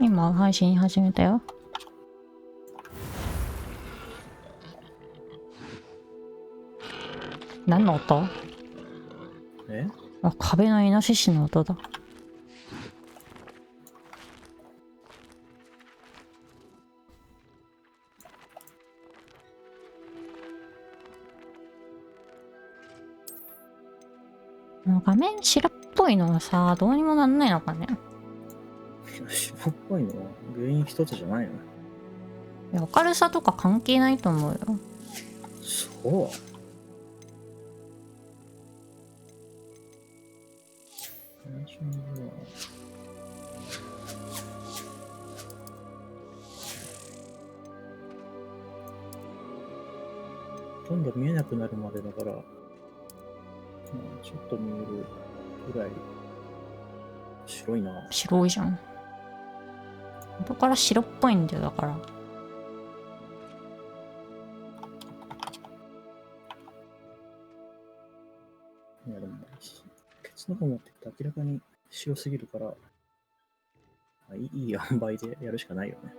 今配信始めたよ。何の音？あ、壁のイノシシの音だ。画面白っぽいのはさ、どうにもなんないのかね。白っぽいのは原因一つじゃないの？いや、明るさとか関係ないと思うよ。そう。ほとんど見えなくなるまでだから、ちょっと見えるぐらい白いな。白いじゃん。元から白っぽいんだよ、だから。いやでも、ケツの方持ってくと明らかに白すぎるから、いい塩梅でやるしかないよね。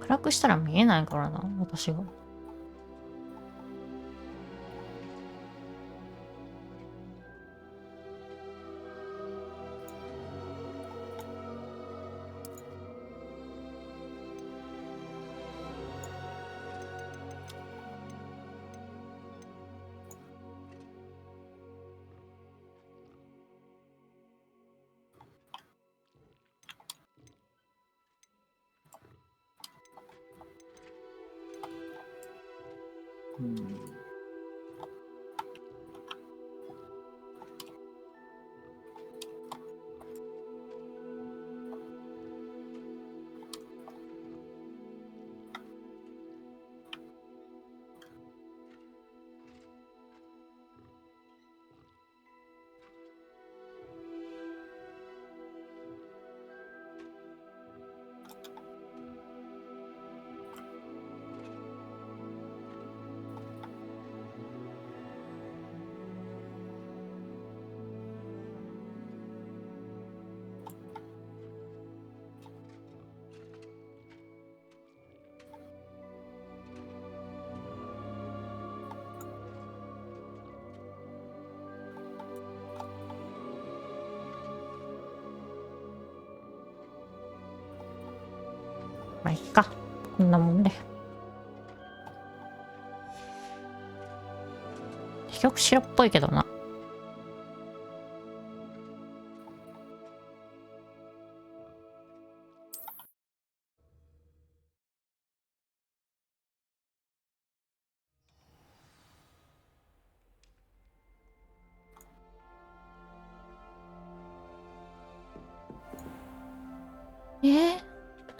暗くしたら見えないからな、私が。まあいっか、こんなもんで。結局白っぽいけどな。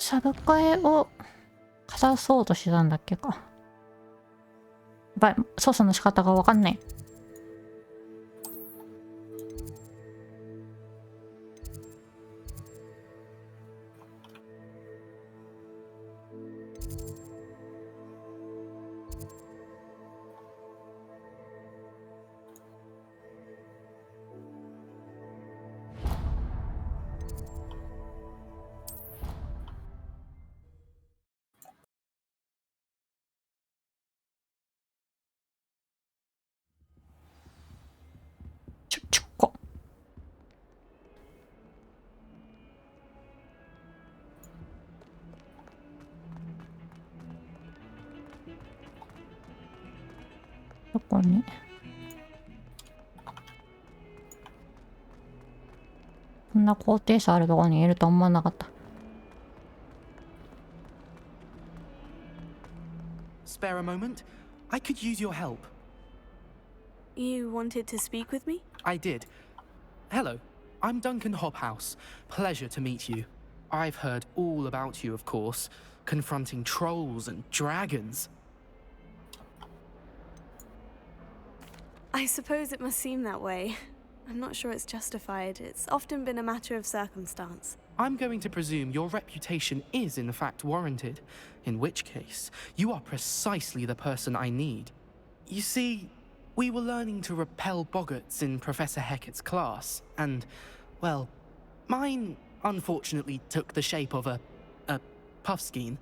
サブカエをかざそうとしてたんだっけか。やっぱり操作の仕方がわかんない。ちょこ。どこに？こんな高低差あるところにいると思わなかった。Spare a moment? I could use your help. You wanted to speak with me? I did. Hello, I'm Duncan Hobhouse. Pleasure to meet you. I've heard all about you, of course, confronting trolls and dragons. I suppose it must seem that way. I'm not sure it's justified. It's often been a matter of circumstance. I'm going to presume your reputation is in fact warranted, in which case, you are precisely the person I need. You see, we were learning to repel boggarts in Professor Hecat's class, and, well, mine unfortunately took the shape of a puffskein.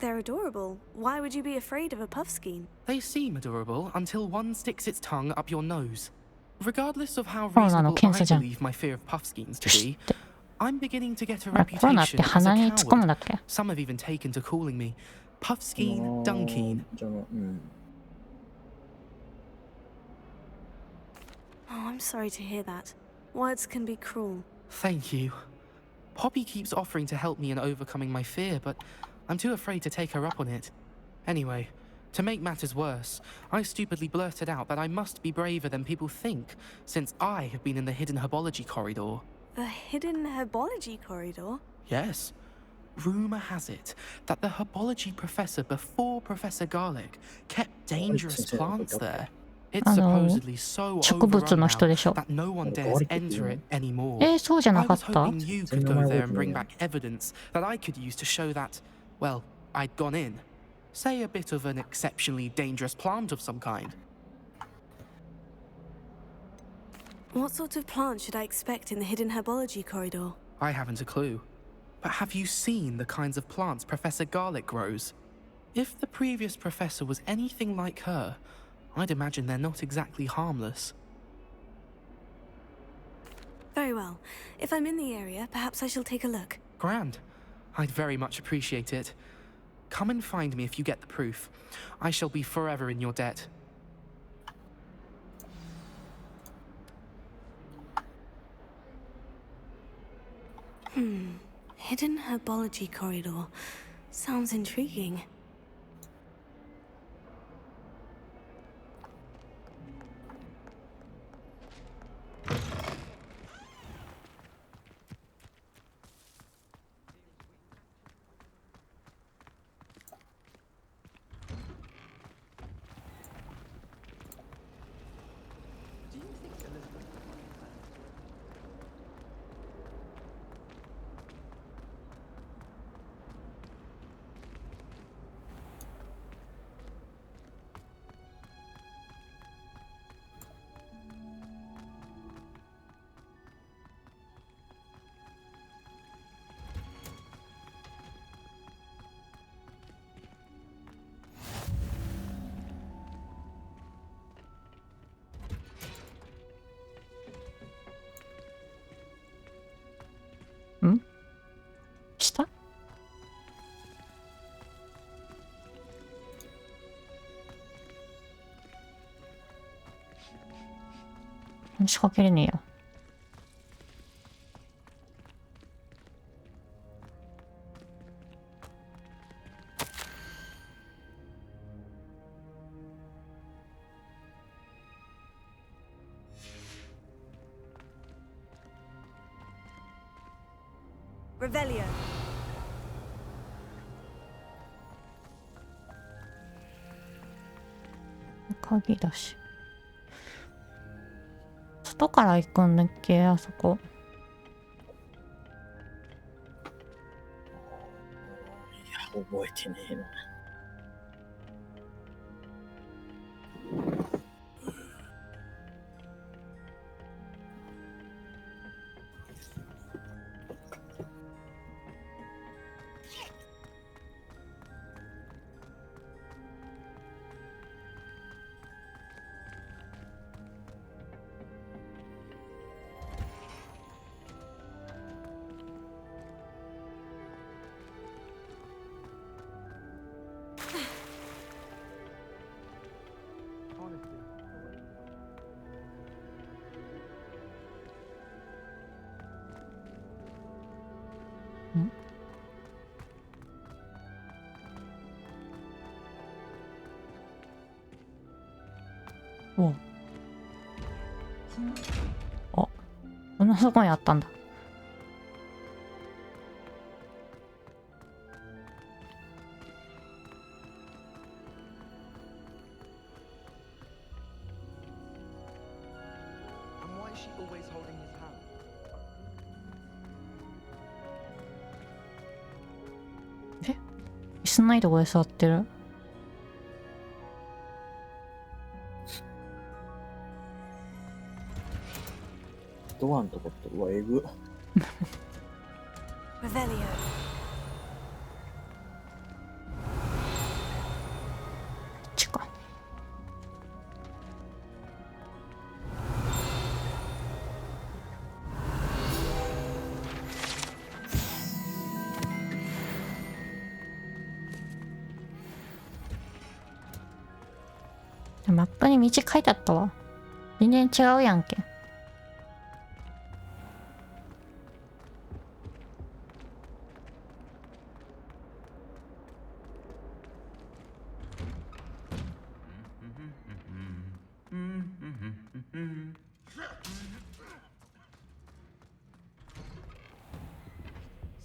They're adorable. Why would you be afraid of a puffskein? They seem adorable until one sticks its tongue up your nose. Regardless of how コロナの reasonable 検 I 査じゃん。 believe my fear of puffskeins to よし be, って。 I'm beginning to get a あれ、コロナって reputation as 鼻 a に突っ込むん coward. だっけ？ Some have even taken to calling me Puffskein Dunkeen. じゃあ、うん。 Oh, I'm sorry to hear that. Words can be cruel. Thank you. Poppy keeps offering to help me in overcoming my fear, but I'm too afraid to take her up on it. Anyway, to make matters worse, I stupidly blurted out that I must be braver than people think, since I have been in the hidden herbology corridor. The hidden herbology corridor? Yes. Rumour has it that the herbology professor before Professor Garlic kept dangerous plants there. It's supposedly so 植物 overrun の now 人でしょ。 that no one dares enter it anymore. そうじゃな I かっ was た？ hoping you could go there and bring back evidence that I could use to show that, well, I'd gone in. Say a bit of an exceptionally dangerous plant of some kind. What sort of plant should I expect in the hidden herbology corridor? I haven't a clue. But have you seen the kinds of plants Professor Garlic grows? If the previous professor was anything like her, I'd imagine they're not exactly harmless. Very well. If I'm in the area, perhaps I shall take a look. Grand. I'd very much appreciate it. Come and find me if you get the proof. I shall be forever in your debt. Hidden herbology corridor. Sounds intriguing.下？仕掛けれねえよ。Revelio. 鍵だし。外から行くんだっけ、あそこ。いや、覚えてねえな。おう。あ、こんなとこにあったんだ。And why is she always holding his hand? 椅子ないとこで座ってる。ドアのとこって、うわ、えぐ。Revelio. こっちか。マップに道書いてあったわ。全然違うやんけ。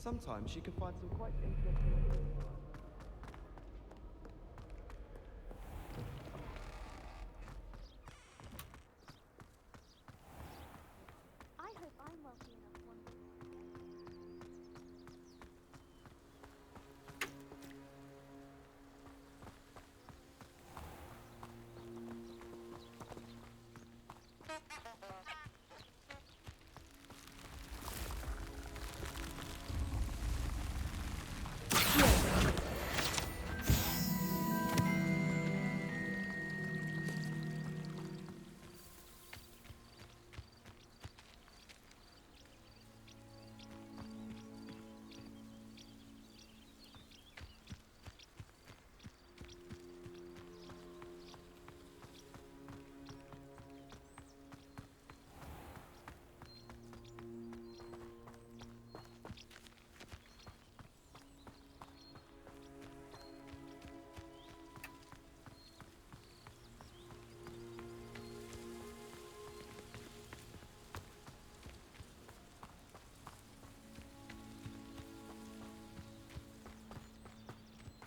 Sometimes she can find some quite interesting. I hope I'm wealthy enough one day.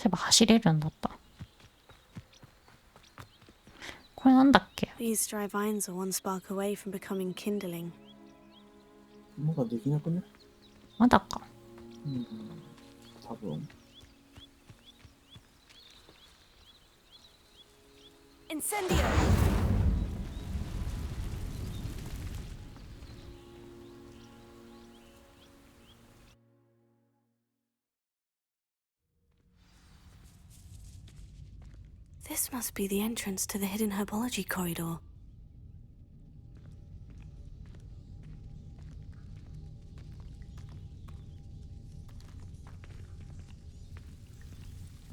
そういえば走れるんだった。これなんだっけ？ These dry vines are one spark away from becoming kindling. まだできなくね？まだか。うん、多分。Incendio! This must be the entrance to the hidden herbology corridor.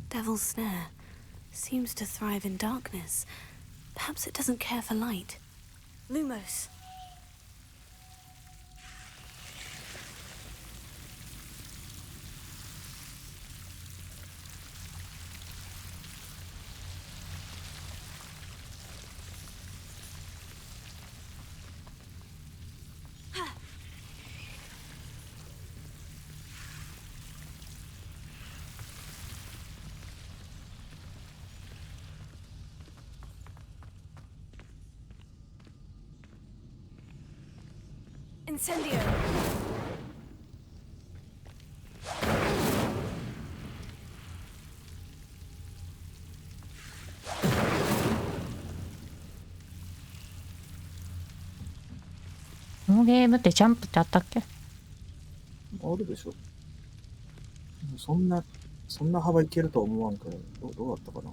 Devil's Snare seems to thrive in darkness. Perhaps it doesn't care for light. Lumos. Incendio! このゲームってジャンプってあったっけ？あるでしょ。そんな幅いけるとは思わんから、どうだったかな。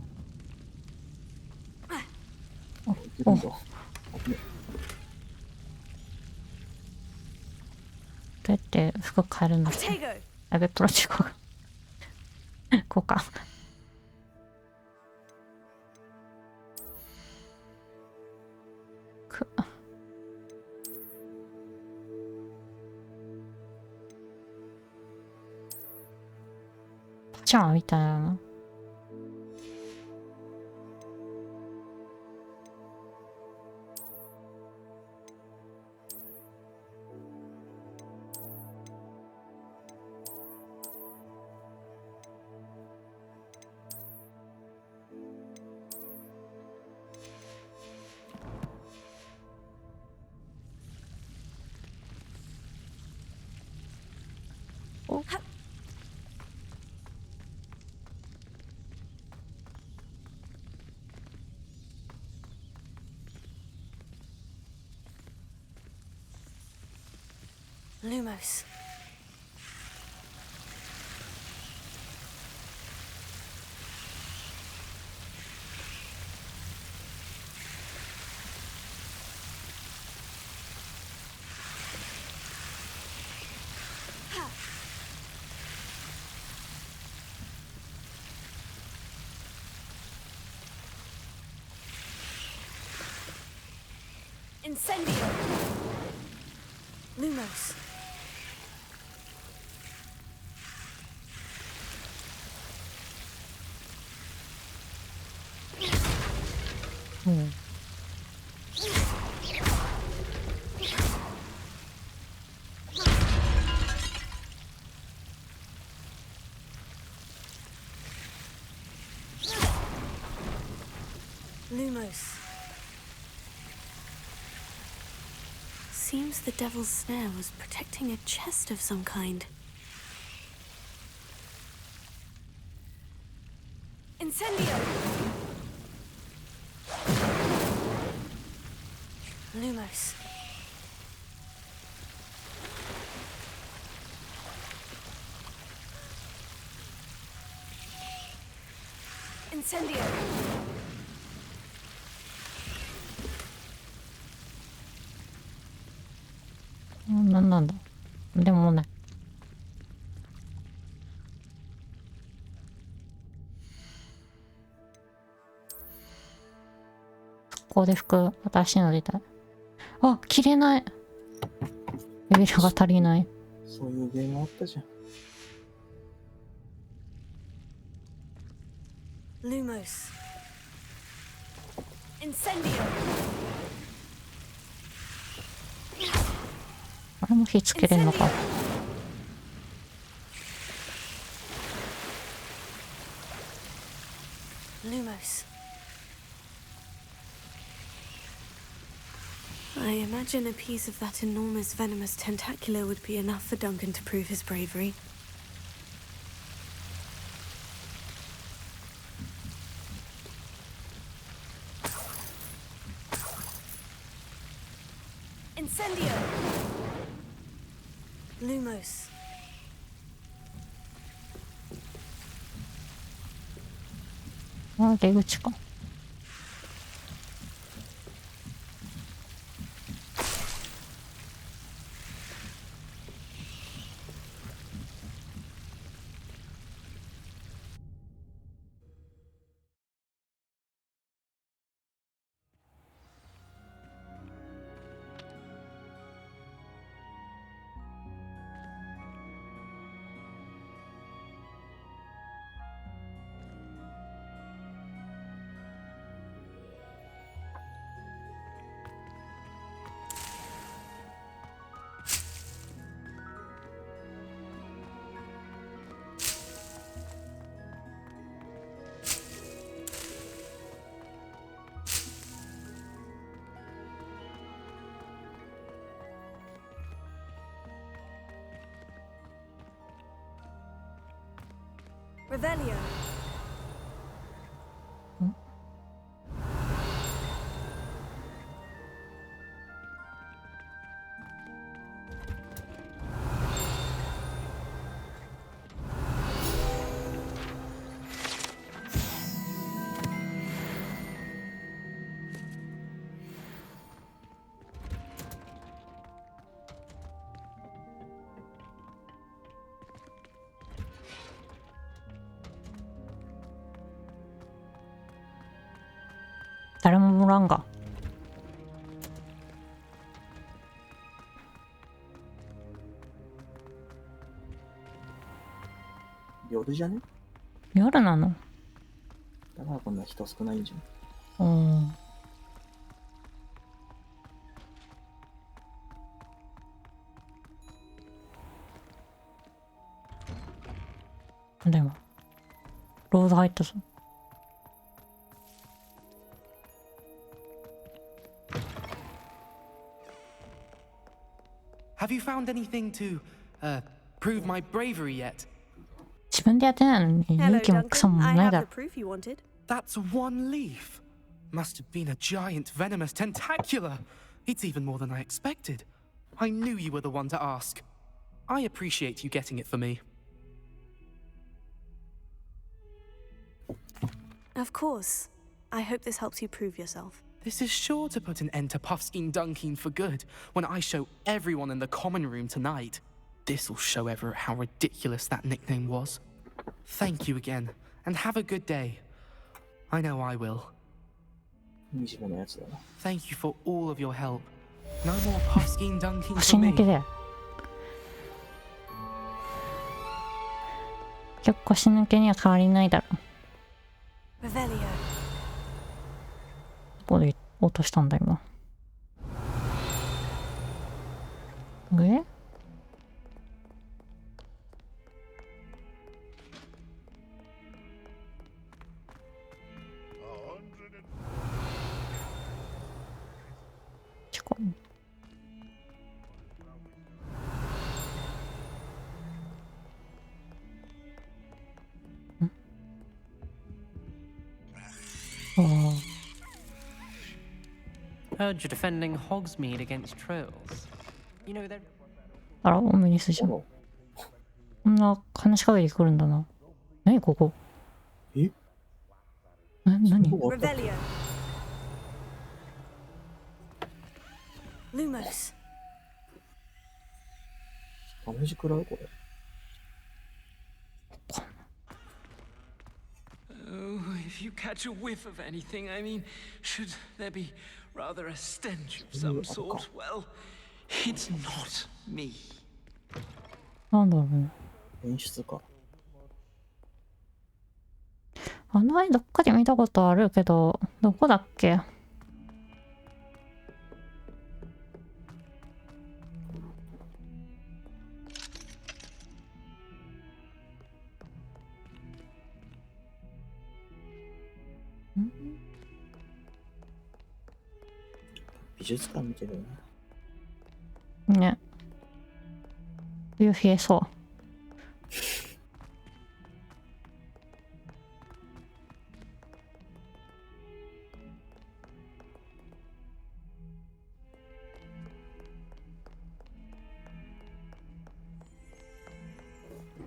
あ、いけるんだ。危ね。どうやって服変えるんだっけ？ Octago! やべ、プロチコが。こうか。く。パジャマみたいなの。Lumos. Incendio! Lumos. Lumos. Seems the devil's snare was protecting a chest of some kind. Incendio! Lumos. Incendio!なんだでもない。ここで服新しいの出たい。あ、着れない。レベルが足りない。そういうゲームあったじゃん。Lumos. Incendio! あれも火つけれんのか。Lumos. I imagine a piece of that enormous venomous tentacular would be enough for Duncan to prove his bravery. Incendio! Lumos. あ、出口か。Revelio. 誰ももらんが。夜じゃね？夜なの？だからこんな人少ないんじうん。でもロード入ったぞ。Have you found anything to, prove my bravery yet? 自分でやってないのに勇 Hello, 気もクソも Duncan. I ない have だ the ろ。 proof you wanted. That's one leaf. Must have been a giant venomous tentacular. It's even more than I expected. I knew you were the one to ask. I appreciate you getting it for me. Of course. I hope this helps you prove yourself. This is sure to put an end to Puffskein Dunkeen for good when I show everyone in the common room tonight. This'll show Everett how ridiculous that nickname was. Thank you again, and have a good day. I know I will. 虹ものやつだな。Thank you for all of your help. No more Puffskein Dunkeen 腰 for 抜 me. けだよ。結構腰抜けには変わりないだろ。Revelio. どこで落としたんだ今。上？近い。ああ。 Heard you're defending Hogsmeade against trolls. You know, they're あら、オムニスじゃん。こんな話しかけてくるんだな。何ここ？え？何？ Revelio. Lumos. ダメージ食らうこれ。 Oh, if you catch a whiff of anything, I mean, should there be rather a stench of some sort? Well, it's not me. なんだろうね。演出か。あの絵どっかで見たことあるけど、どこだっけ？美術館見てるよね。ね。冬冷えそ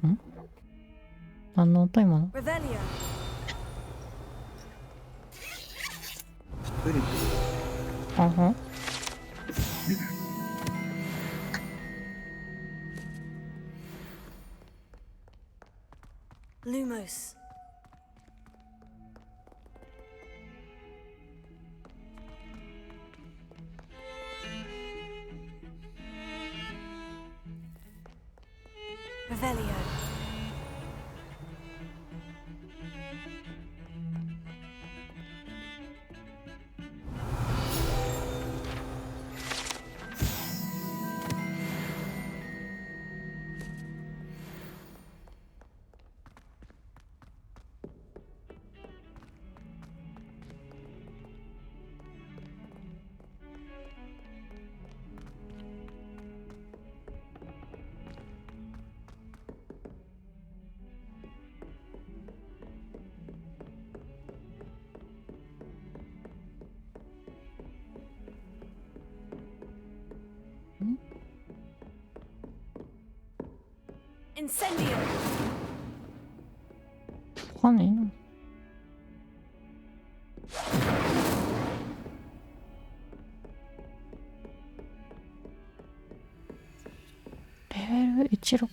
う。ん？何の音今の？ Revelio. プリプリ。あはん。 Lumos. Revelio. Incendio. わかんないな。レベル16。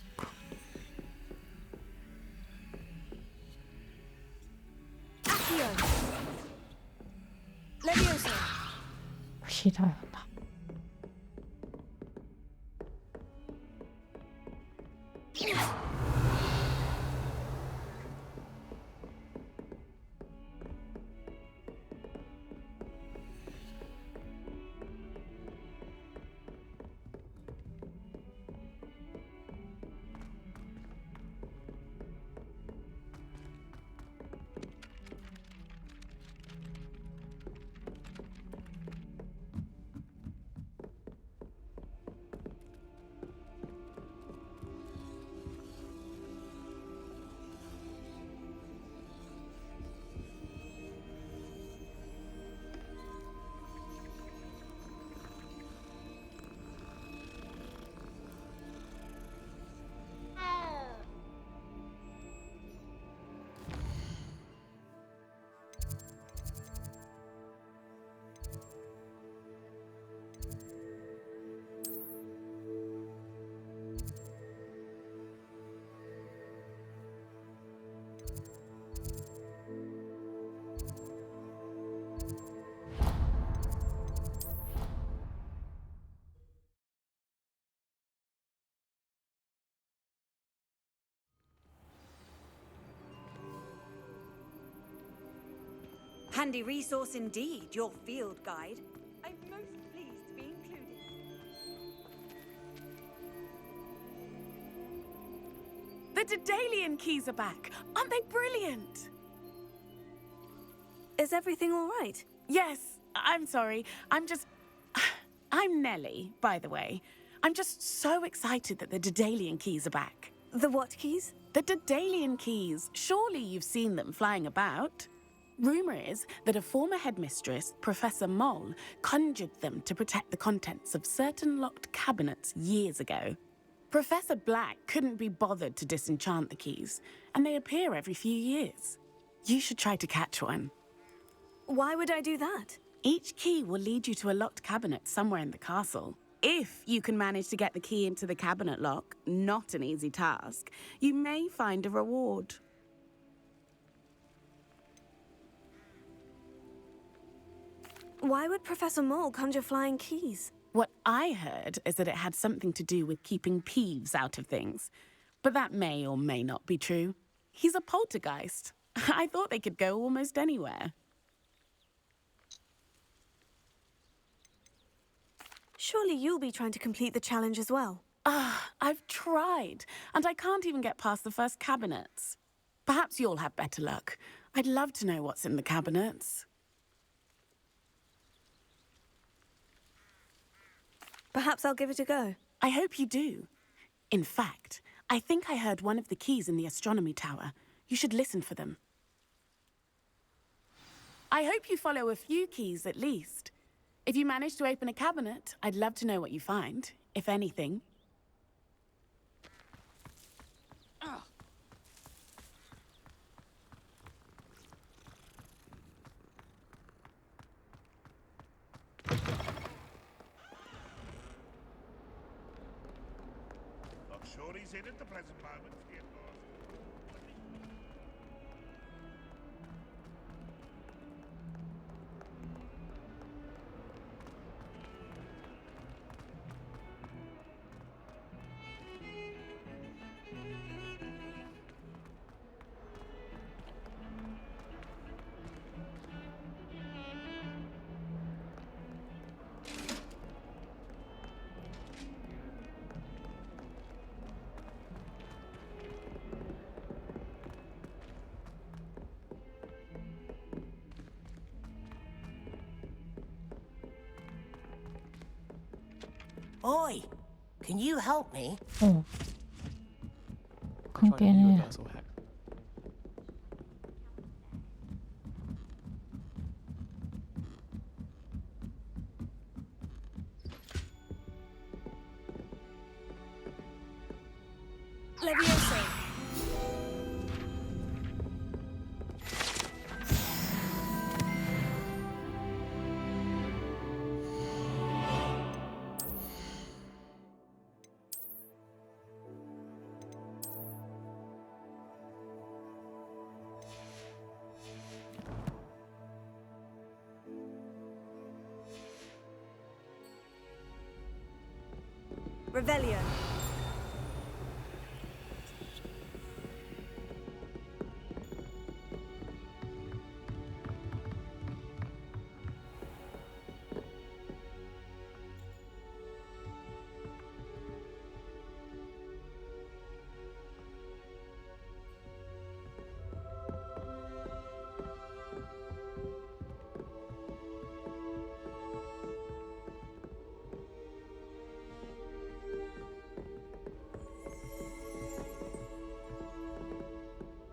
Accio. Levioso. 火だよな。Handy resource indeed, your field guide. I'm most pleased to be included. The Daedalian keys are back. Aren't they brilliant? Is everything all right? Yes, I'm sorry. I'm Nellie, by the way. I'm just so excited that the Daedalian keys are back. The what keys? The Daedalian keys. Surely you've seen them flying about. Rumour is that a former headmistress, Professor Moll, conjured them to protect the contents of certain locked cabinets years ago. Professor Black couldn't be bothered to disenchant the keys, and they appear every few years. You should try to catch one. Why would I do that? Each key will lead you to a locked cabinet somewhere in the castle. If you can manage to get the key into the cabinet lock, not an easy task, you may find a reward. Why would Professor Mole conjure flying keys? What I heard is that it had something to do with keeping Peeves out of things. But that may or may not be true. He's a poltergeist. I thought they could go almost anywhere. Surely you'll be trying to complete the challenge as well. I've tried, and I can't even get past the first cabinets. Perhaps you'll have better luck. I'd love to know what's in the cabinets. Perhaps I'll give it a go. I hope you do. In fact, I think I heard one of the keys in the astronomy tower. You should listen for them. I hope you follow a few keys at least. If you manage to open a cabinet, I'd love to know what you find, if anything. Not sure he's in at the present moment, dear Lord. Oi, can you help me? 어. 관계는 Leviosa. Revelio.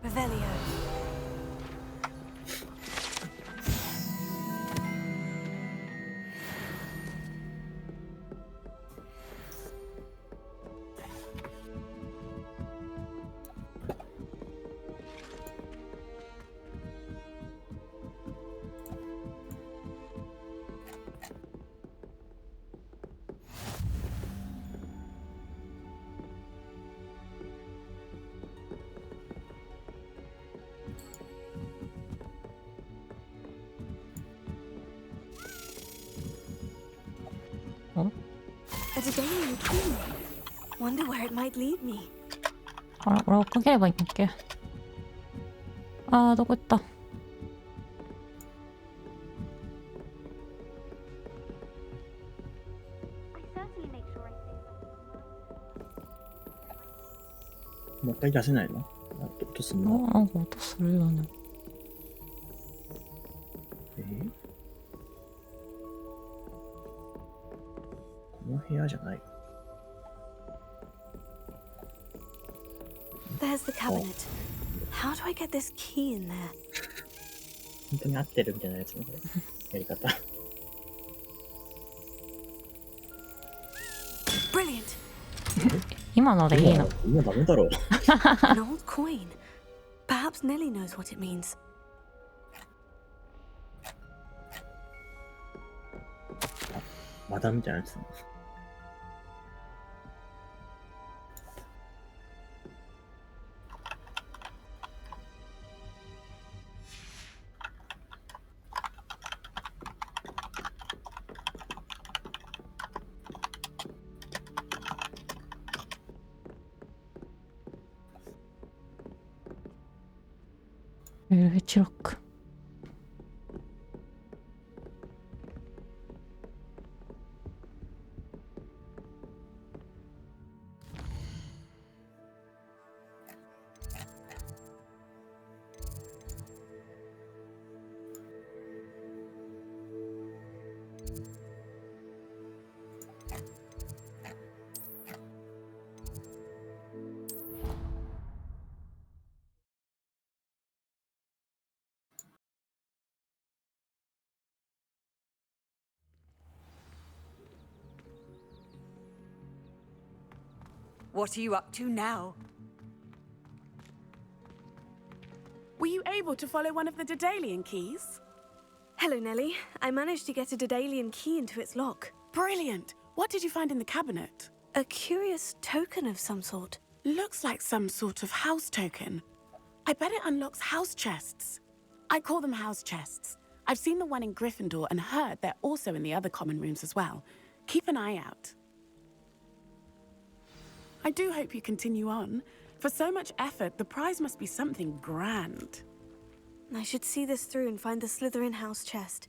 Revelio. A Daedalian key. Wonder where it might lead me. 뭐라고 끄게 해봐 이게. 아 누구 있다. もう一回出せないの？音すんの？なんか音するよね。この部屋じゃない。There's the cabinet. How do I get this key in there? 本当に合ってるみたいなやつのやり方。Brilliant. 今のでいいの？今ダメだろう。An old coin. Perhaps Nellie knows what it means. まだみたいなやつ。11ロック。What are you up to now? Were you able to follow one of the Daedalian keys? Hello, Nellie. I managed to get a Daedalian key into its lock. Brilliant. What did you find in the cabinet? A curious token of some sort. Looks like some sort of house token. I bet it unlocks house chests. I call them house chests. I've seen the one in Gryffindor and heard they're also in the other common rooms as well. Keep an eye out. I do hope you continue on. For so much effort, the prize must be something grand. I should see this through and find the Slytherin house chest.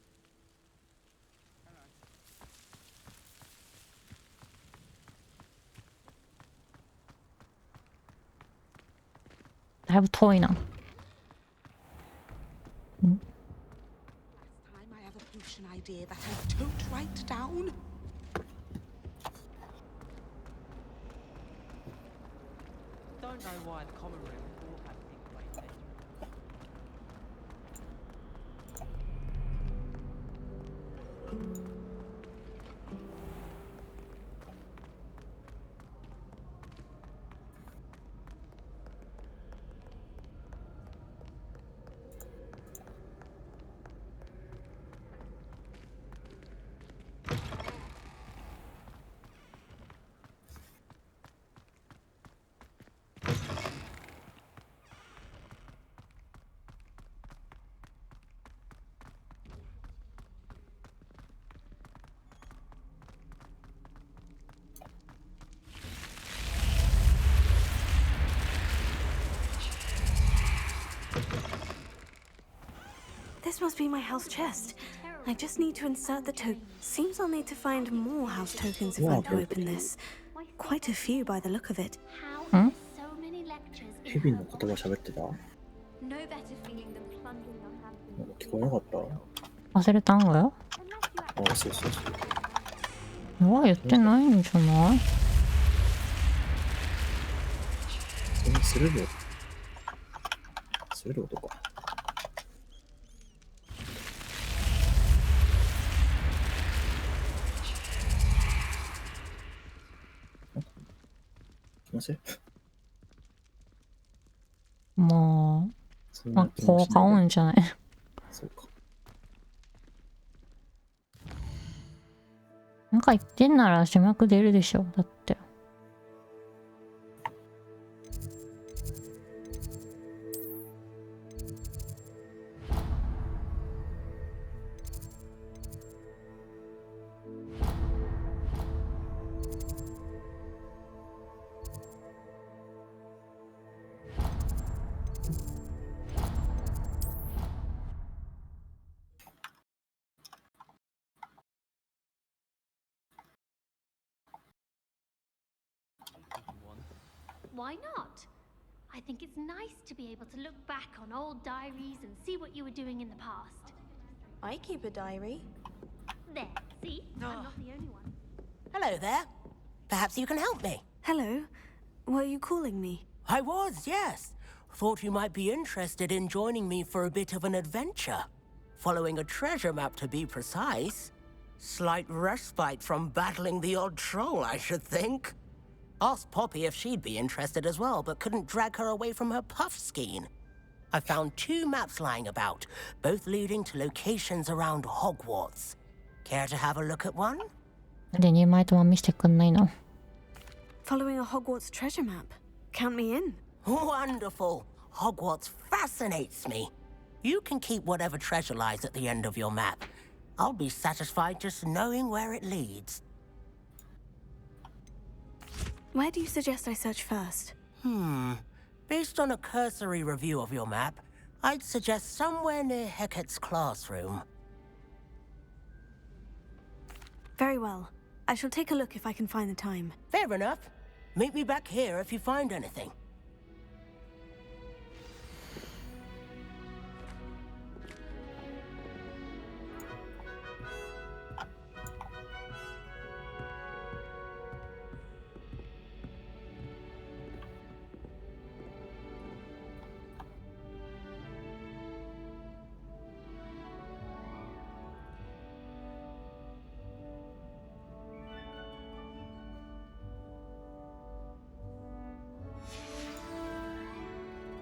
I have a toy now. Last time I have a potion idea that I don't write down. Don't know why the common room all have big weight. This must be my house chest. I just need to insert the token. Seems I'll need to find more house tokens if I'm to open this. Quite a few by the look of it. ヘビの言葉喋ってた？聞こえなかった？忘れたんが？あ、そうそうそう。うわ、言ってないんじゃない？それスルル音か。気のせい？まあ、効果音じゃない。そうか。なんか言ってんなら字幕出るでしょ。だって。Why not? I think it's nice to be able to look back on old diaries and see what you were doing in the past. I keep a diary. There, see? I'm not the only one. Hello there. Perhaps you can help me. Hello. Were you calling me? I was, yes. Thought you might be interested in joining me for a bit of an adventure. Following a treasure map, to be precise. Slight respite from battling the odd troll, I should think. Asked Poppy if she'd be interested as well, but couldn't drag her away from her puff skein. I found 2 maps lying about, both leading to locations around Hogwarts. Care to have a look at one? で2枚とも見せてくんないの？ Following a Hogwarts treasure map. Count me in. Wonderful. Hogwarts fascinates me. You can keep whatever treasure lies at the end of your map. I'll be satisfied just knowing where it leads. Where do you suggest I search first? Based on a cursory review of your map, I'd suggest somewhere near Hecat's classroom. Very well. I shall take a look if I can find the time. Fair enough. Meet me back here if you find anything.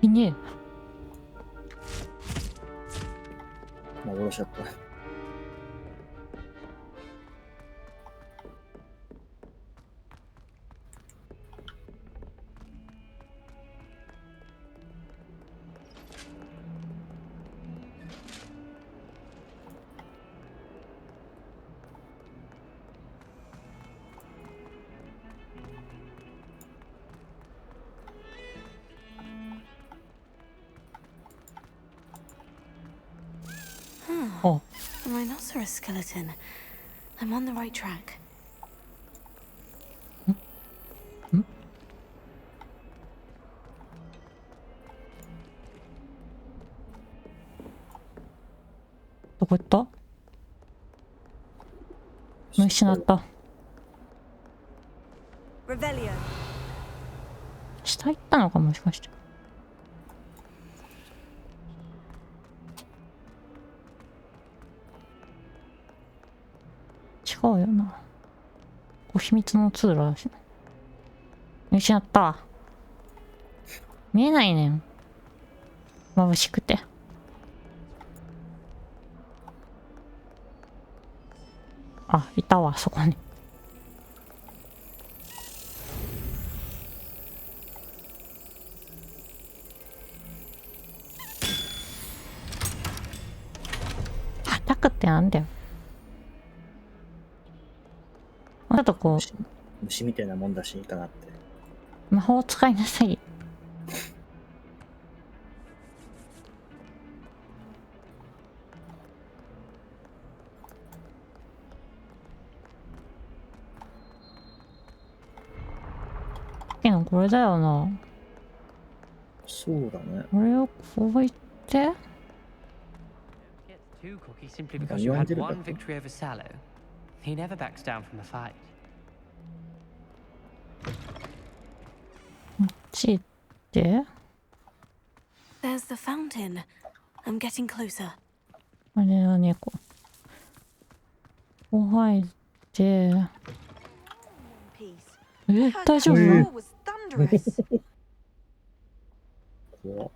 いねえ。幻だった。あ、A rhinoceros skeleton. I'm on the right track. どこ行った？見失った。Revelio. 下行ったのかもしかして。違うよな。ここ秘密の通路だし。見失ったわ。見えないねん。眩しくて。あ、いたわ、そこに。アタックってなんだよ。ちょっとこう虫みたいなもんだしいいかなって。魔法使いなさい。けどこれだよな。そうだね。これをこう言って。Too cocky simply because you had one victory over Sallow. He never backs down from a fight. こっち行って。There's the fountain. I'm getting closer. あれだね、こう入って。大丈夫？怖っ。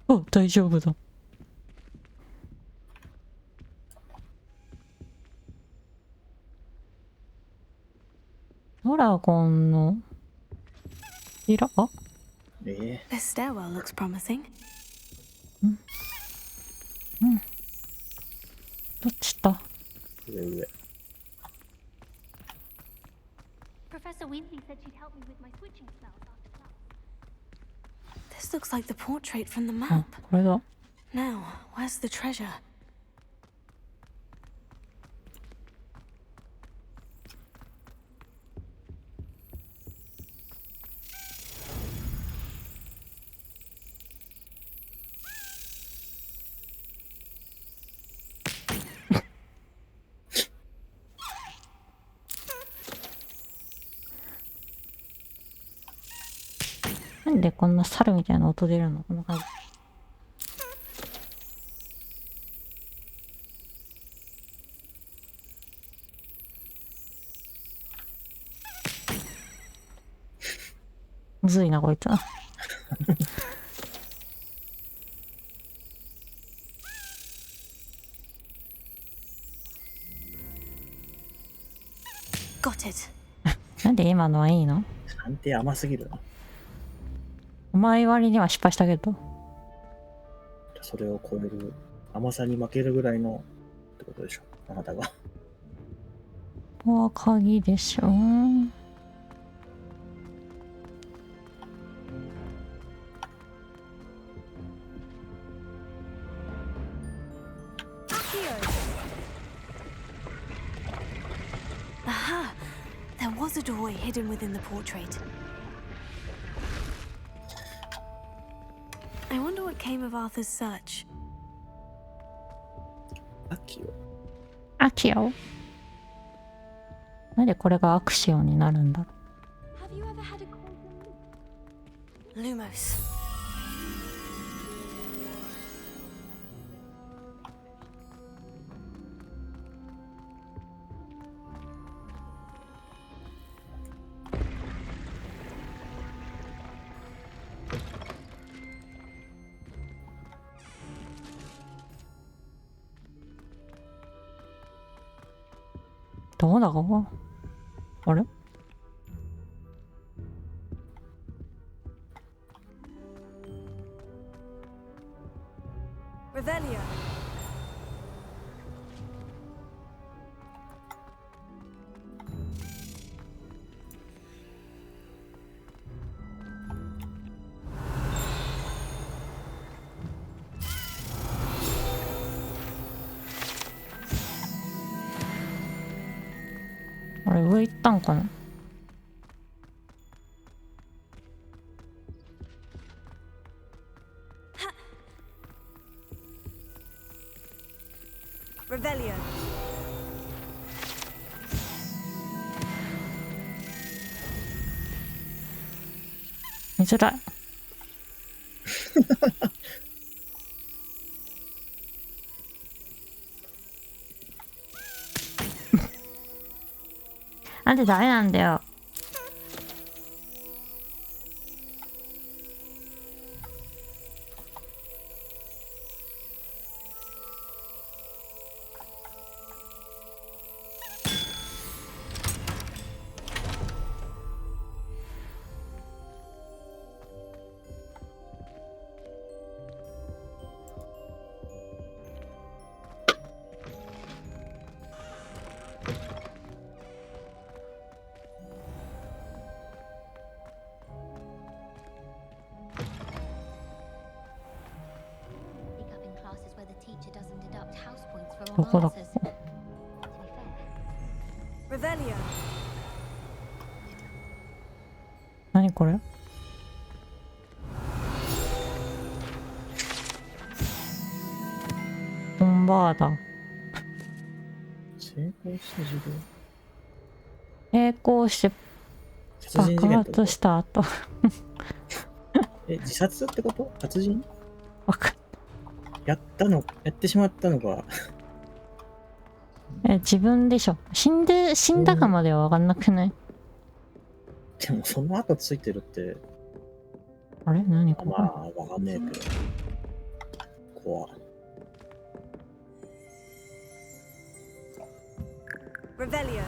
あ、大丈夫だ。ドラゴンの扉？あ、This stairwell looks promising. うん。どっちだ？上。Professor Weasley said she'd help me with my switching spells after class. This looks like the portrait from the あ、 map. これだ。 Now, where's the treasure? なんでこんな猿みたいな音出るの？こんな感じ。むずいなこいつ。Got it. なんで今のはいいの？判定甘すぎるな。お前割には失敗したけど。それを超える、甘さに負けるぐらいのってことでしょ、あなたが。ここは鍵でしょ。Aha! There was a doorway hidden within the portrait. I wonder what came of Arthur's search. アキオ。アキオ？なんでこれがアクシオンになるんだろう。 Have you ever had a Lumos. どうだろう？あれ？ Revelio. あれ上行ったんかな？ Revelio. 見づらい。なんでダメなんだよ。どこだ？ Revelio. 何これ？コンバーだ。成功した授業。成功して爆発した後。自殺ってこと？殺人？わかんやってしまったのか。自分でしょ。死んだかまではわかんなくない？でもその後ついてるって。あれ何これ？まあわかんねえけど。怖い。Revelio.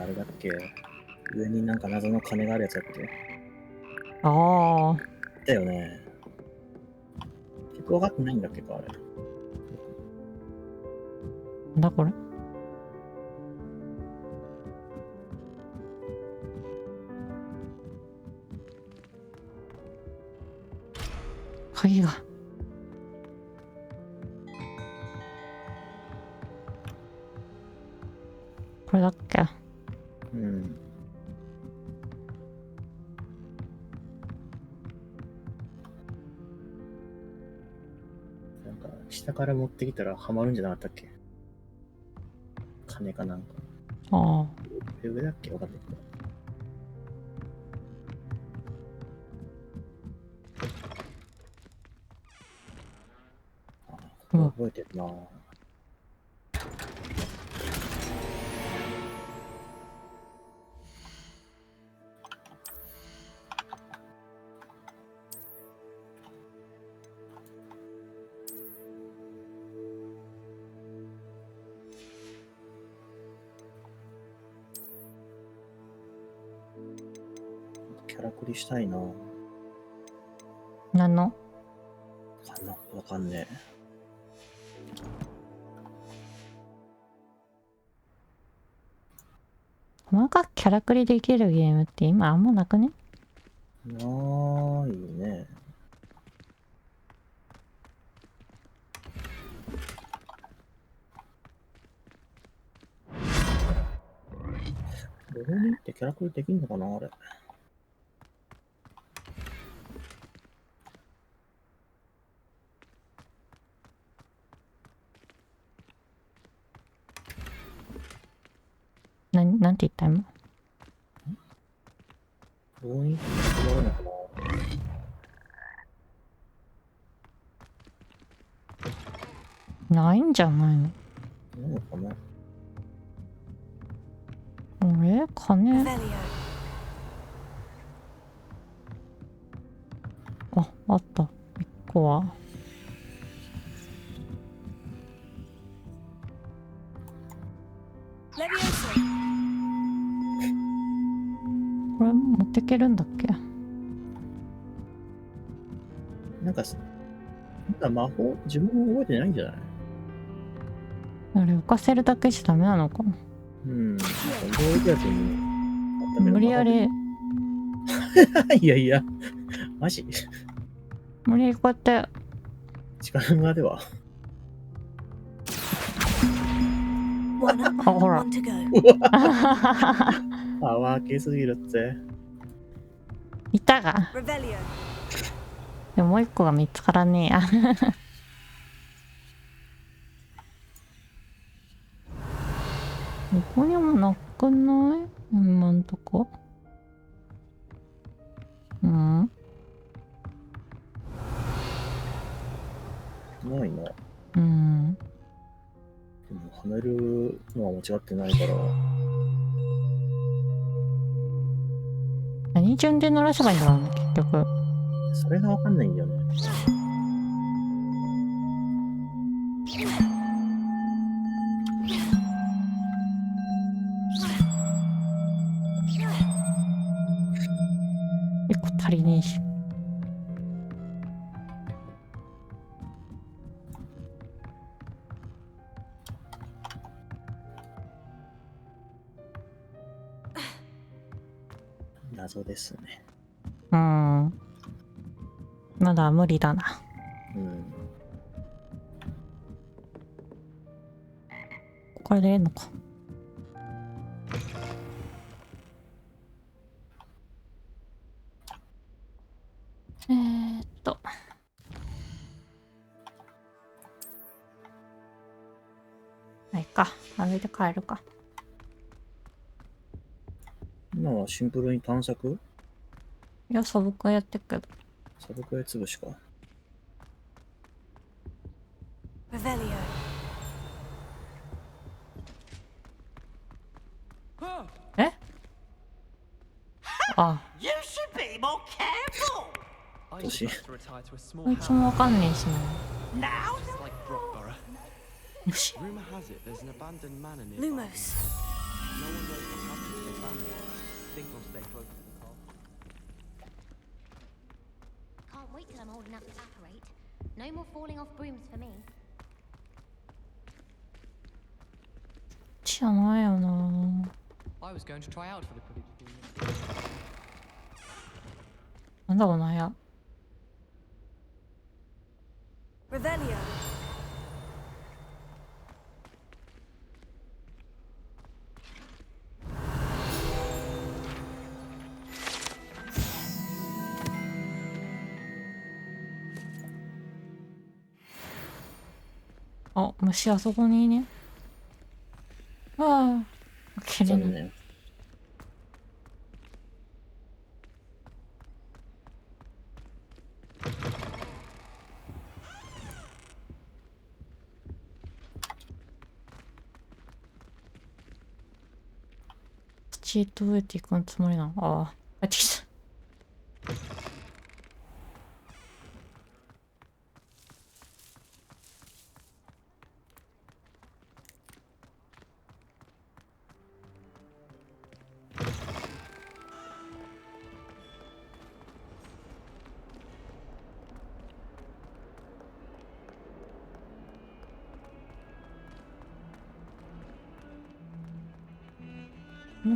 あれだっけ？上になんか謎の鐘があるやつだっけ？ああ。だよね。結構分かってないんだっけか、あれ。なんだこれ？鍵が。これだっけ？うん。なんか、下から持ってきたらハマるんじゃなかったっけ？金かなんか。ああ。上だっけわかんないけど。覚えてるなぁ。キャラクリしたいなぁ。何の？わかんねえ。細かくキャラクリできるゲームって今あんまなくね？ないね。ロゴにってキャラクリできんのかなあれ。なんて言った今？ロゴにってキャラクリあるのかな。ないんじゃないの？ないのかな。金？あった。1個は。これ持ってけるんだっけ？なんか、魔法、自分も覚えてないんじゃない？あれ浮かせるだけじゃダメなのかな？覚えてやつに。無理やり。いやいや、マジ無理やりこうやって。力の輪では。あ、ほら。パワー系すぎるって。いたが。でももう一個が見つからねえや。どこにもなくない？今んとこ。ないな。うん。でも、はめるのは間違ってないから。何順で鳴らせばいいんだろうね、結局。それがわかんないんだよね。1個足りねえし。謎ですね。まだ無理だな。これでいいのか。ないか。歩いて帰るか。今はシンプルに探索？いや、サブクエやってっけど。サブクエ潰しか。え？あ。年？こいつもわかんねえしな。よし。Lumos. Can't wait till I'm old enough to apparate. No more falling off brooms for me. じゃないよな。I was going to try out for the Quidditch team. なんだこの部屋。Revelio. あ、虫あそこにいね。ああ、オッケしれない。残念。土どうやって行くつもりなの？ああ、帰ってきた。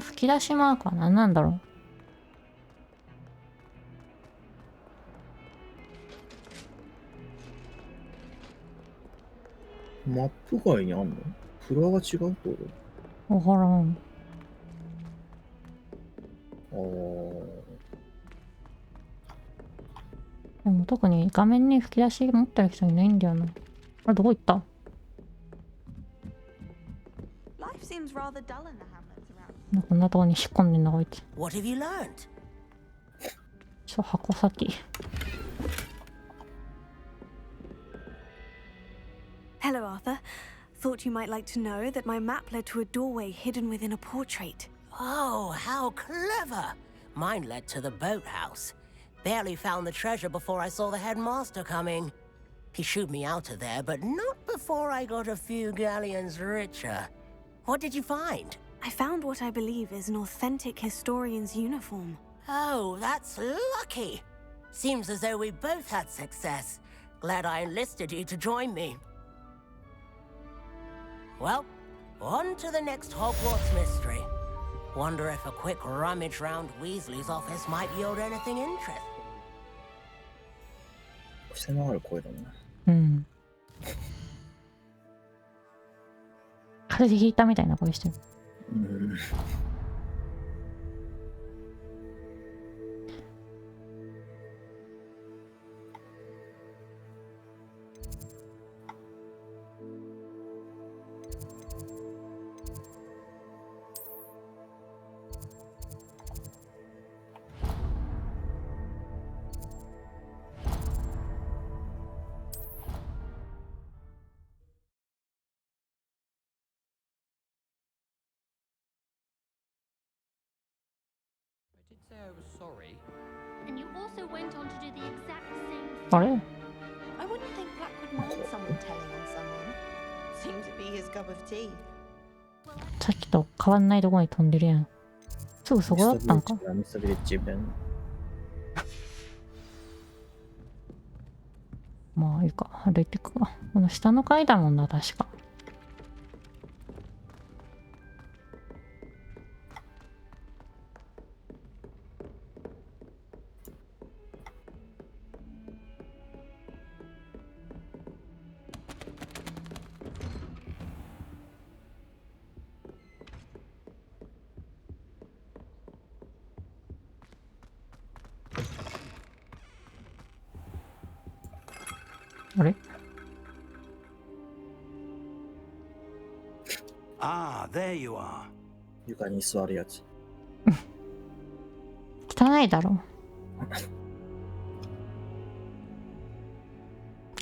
吹き出しマークは何なんだろう。マップ外にあんの？フロアが違うってこう？わからん。でも特に画面に吹き出し持ってる人いないんだよな。あれどこ行った？ Life seems rather dull in the hamlets around. こんなとこに引っ込んでんだこいつ。What have you learned? 箱先。Hello, Arthur. Thought you might like to know that my map led to a doorway hidden within a portrait. Oh, how clever! Mine led to the boathouse. Barely found the treasure before I saw the headmaster coming. He shooed me out of there, but not before I got a few galleons richer. What did you find? I found what I believe is an authentic historian's uniform. Oh, that's lucky. Seems as though we both had success. Glad I enlisted you to join me. Well, on to the next Hogwarts mystery. Wonder if a quick rummage round Weasley's office might yield anything interesting. 癖のある声だな。うん。風邪ひいたみたいな声してる。うん。Say I was sorry. And you also went on to do the exact same thing. あれ？ I wouldn't think Black would mind someone telling on someone. Seemed to be his cup of tea. さっきと変わんないとこに飛んでるやん。すぐそこだったんか？ミスタービレッジ弁。まあいいか、歩いてくか。この下の階だもんな、確か。あれ？ Ah, there you are. 床に座るやつ。汚いだろ。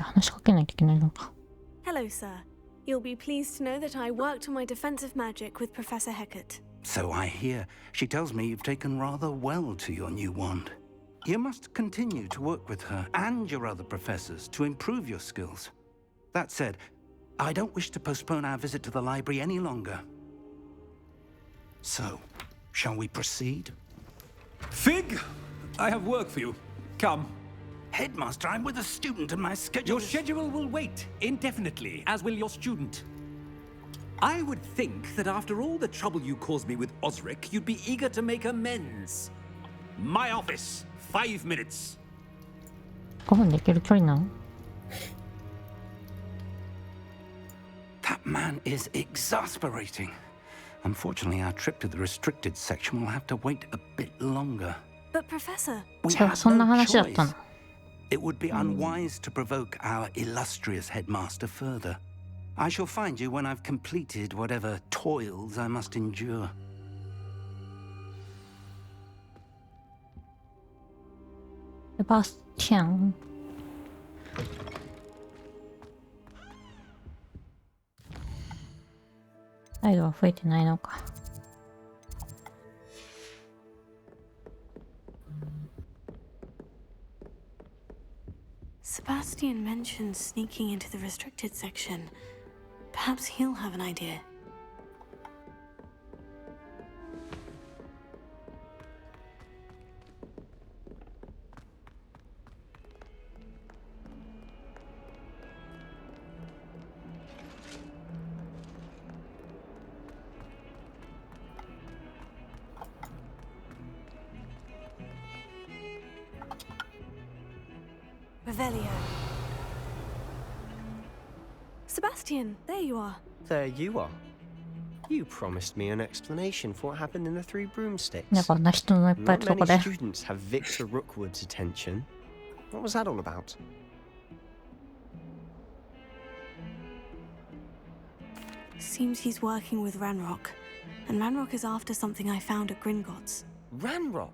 話しかけないといけないのか。Hello, sir. You'll be pleased to know that I worked on my defensive magic with Professor Hecat. So I hear. She tells me you've taken rather well to your new wand. You must continue to work with her and your other professors to improve your skills. That said, I don't wish to postpone our visit to the library any longer. So, shall we proceed? Fig! I have work for you. Come. Headmaster, I'm with a student and my schedule Your schedule will wait indefinitely, as will your student. I would think that after all the trouble you caused me with Osric, you'd be eager to make amends. My office. 5 minutes. 5分で行ける距離なの？ That man is exasperating. Unfortunately, our trip to the restricted section will have to wait a bit longer. But Professor... We have no choice. It would be unwise to provoke our illustrious headmaster further. I shall find you when I've completed whatever toils I must endure. セバスティアン。態度は増えてないのか。Sebastian mentioned sneaking into the restricted section. Perhaps he'll have an idea. Revelio. Sebastian, there you are. There you are. You promised me an explanation for what happened in the Three Broomsticks. なんかあんな人のいっぱいいる Not とこ many で。 students have Victor Rookwood's attention. What was that all about? Seems he's working with Ranrock. And Ranrock is after something I found at Gringotts. Ranrock?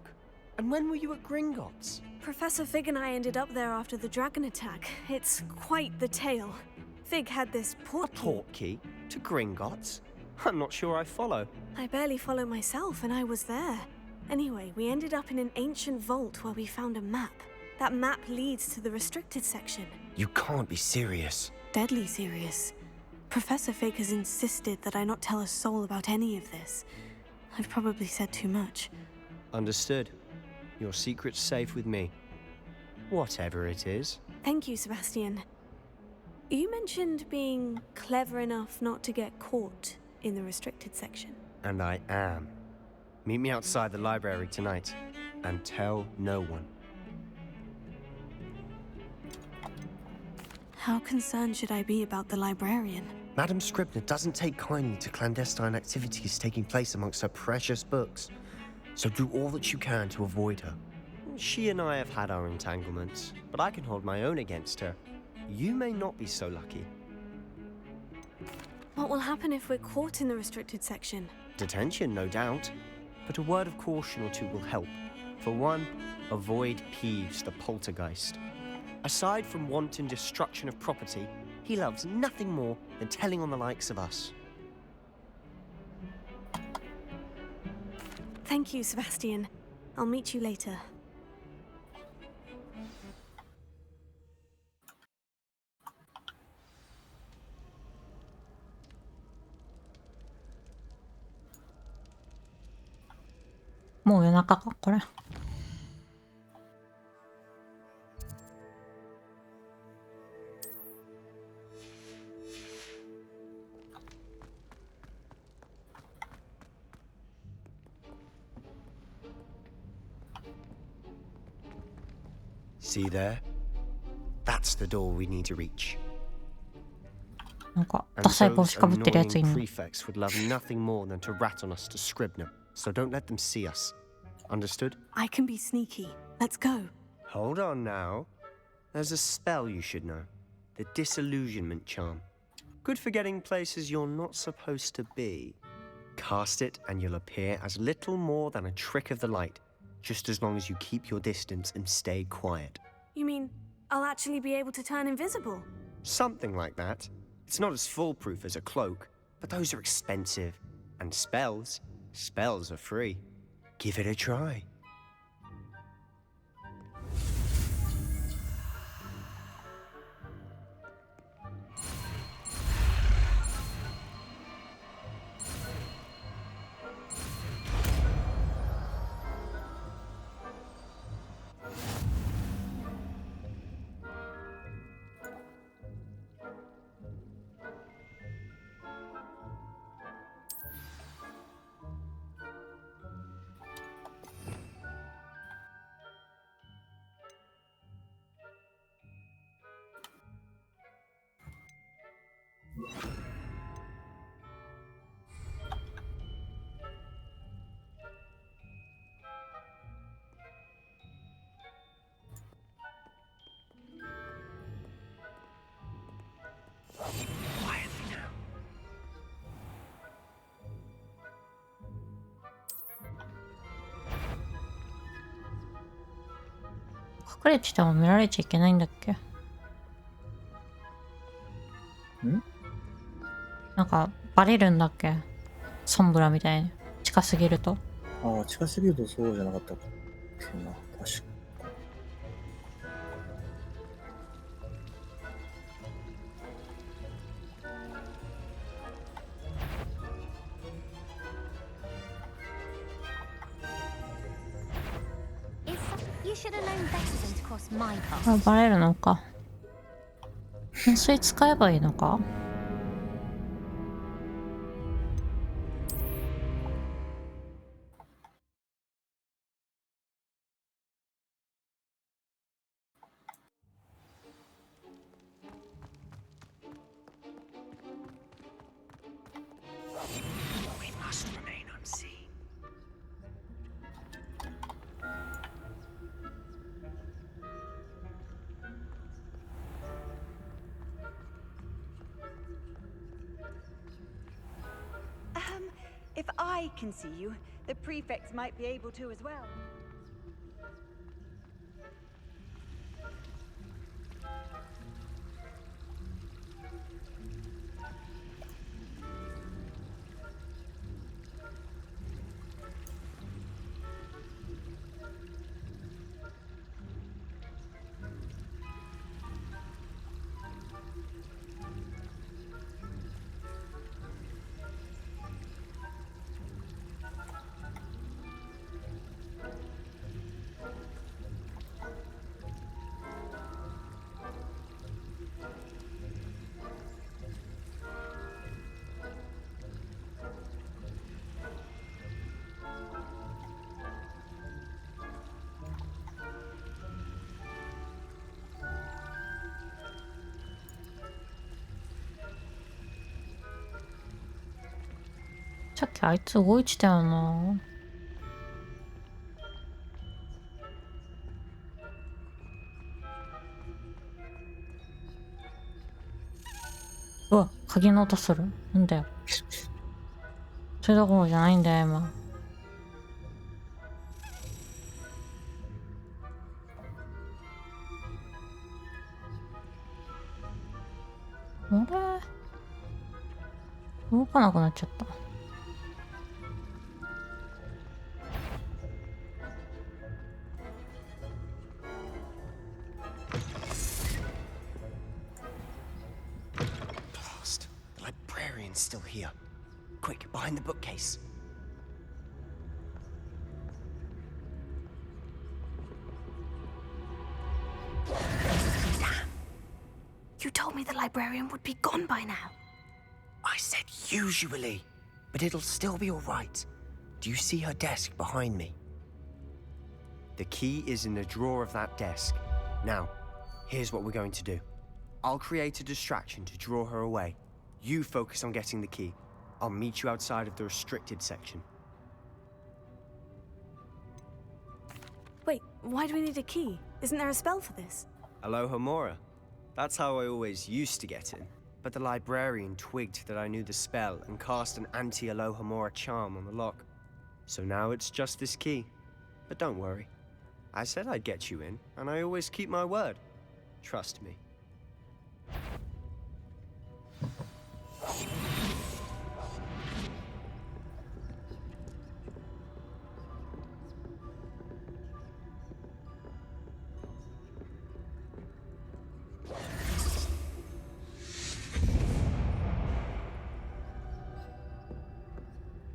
And when were you at Gringotts? Professor Fig and I ended up there after the dragon attack. It's quite the tale. Fig had this portkey. Portkey? To Gringotts? I'm not sure I follow. I barely follow myself, and I was there. Anyway, we ended up in an ancient vault where we found a map. That map leads to the restricted section. You can't be serious. Deadly serious. Professor Fig has insisted that I not tell a soul about any of this. I've probably said too much. Understood. Your secret's safe with me. Whatever it is. Thank you, Sebastian. You mentioned being clever enough not to get caught in the restricted section. And I am. Meet me outside the library tonight. And tell no one. How concerned should I be about the librarian? Madam Scribner doesn't take kindly to clandestine activities taking place amongst her precious books. So do all that you can to avoid her. She and I have had our entanglements, but I can hold my own against her. You may not be so lucky. What will happen if we're caught in the restricted section? Detention, no doubt. But a word of caution or two will help. For one, avoid Peeves, the poltergeist. Aside from wanton destruction of property, he loves nothing more than telling on the likes of us. Thank you, Sebastian. I'll meet you later. More夜中かこれ。See there? That's the door we need to reach. なんか And ダサい帽子 those かぶってるやつい annoying んの。 prefects would love nothing more than to rat on us to Scribner, so don't let them see us. Understood? I can be sneaky. Let's go. Hold on now. There's a spell you should know. The Disillusionment Charm. Good for getting places you're not supposed to be. Cast it and you'll appear as little more than a trick of the light, just as long as you keep your distance and stay quiet. You mean I'll actually be able to turn invisible? Something like that. It's not as foolproof as a cloak, but those are expensive. And spells are free. Give it a try. 隠れてても見られちゃいけないんだっけ？なんかバレるんだっけ？ソンブラみたいに近すぎると。ああ、近すぎるとそうじゃなかったっけな。確か。You should have known better than to cross my あ、 path. バレるのか。噴水使えばいいのか？We must remain unseen. If I can see you, the prefects might be able to as well.さっきあいつ動いてたよな。うわ、鍵の音する。なんだよ。それどころじゃないんだよ今。あれ、動かなくなっちゃった。Blast. The librarian's still here. Quick, behind the bookcase. You told me the librarian would be gone by now. I said usually, but it'll still be all right. Do you see her desk behind me? The key is in the drawer of that desk. Now, here's what we're going to do. I'll create a distraction to draw her away. You focus on getting the key. I'll meet you outside of the restricted section. Wait, why do we need a key? Isn't there a spell for this? Aloha Mora. That's how I always used to get in. But the librarian twigged that I knew the spell and cast an anti-Aloha Mora charm on the lock. So now it's just this key. But don't worry. I said I'd get you in, and I always keep my word. Trust me.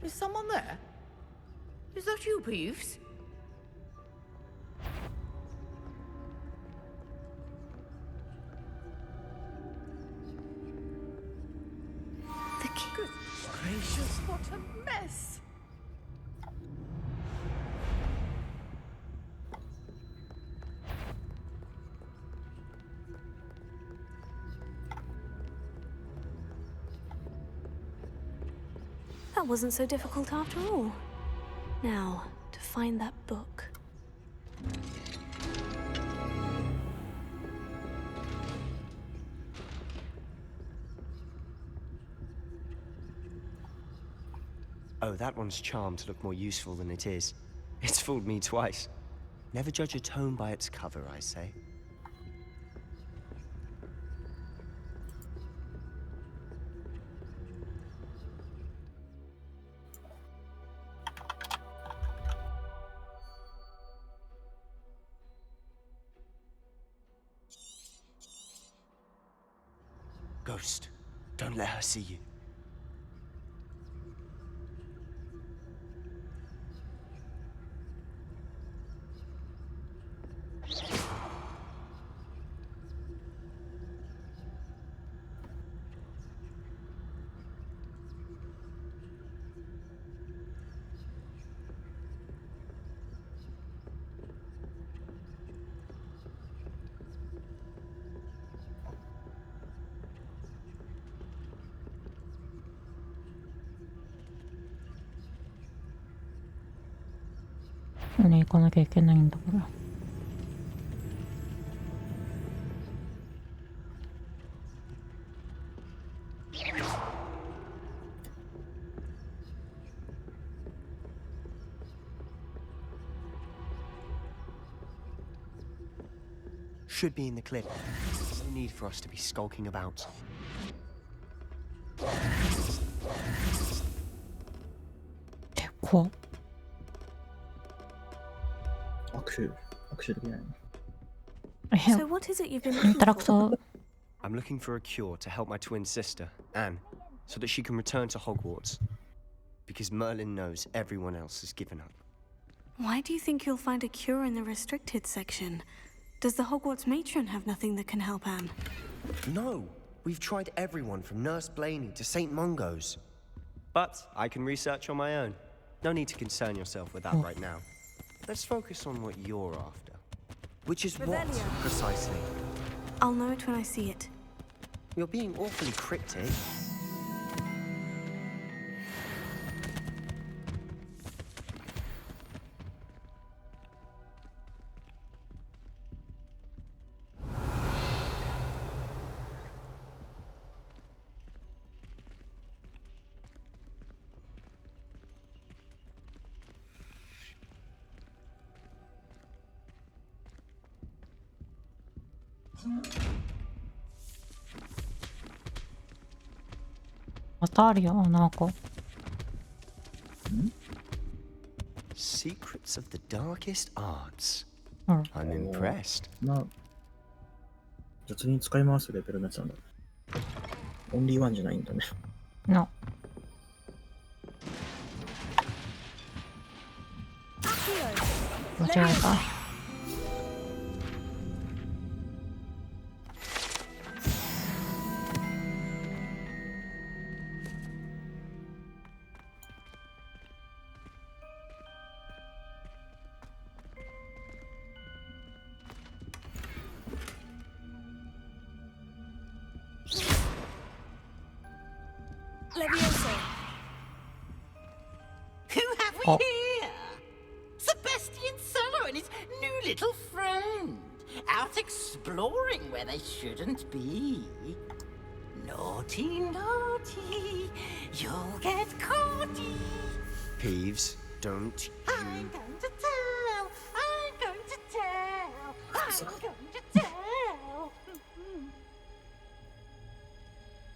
Is someone there? Is that you, Peeves? The key. Good gracious, what a mess! That wasn't so difficult after all. Now, to find that book. Oh, that one's charmed to look more useful than it is. It's fooled me twice. Never judge a tome by its cover, I say. Ghost, don't let her see you.ね、行かなきゃいけないんだから。Should be in the clip. No need for us to be skulking about. 怖っ。握手できないの。So what is it you've been looking for? I'm looking for a cure to help my twin sister, Anne, so that she can return to Hogwarts. Because Merlin knows everyone else has given up. Why do you think you'll find a cure in the restricted section? Does the Hogwarts matron have nothing that can help Anne? No! We've tried everyone from Nurse Blaney to St. Mungo's. But I can research on my own. No need to concern yourself with that right now. Let's focus on what you're after. Which is what, precisely? I'll know it when I see it. You're being awfully cryptic. Secrets of the darkest arts. I'm impressed. 雑に使い回すレベルのやつなんだ。オンリーワンじゃないんだね。No. 間違えた。Who have we here? Sebastian Sallow and his new little friend. Out exploring where they shouldn't be. Naughty, naughty. You'll get caughty. Peeves, don't you... I'm going to tell. I'm going to tell. I'm going to tell.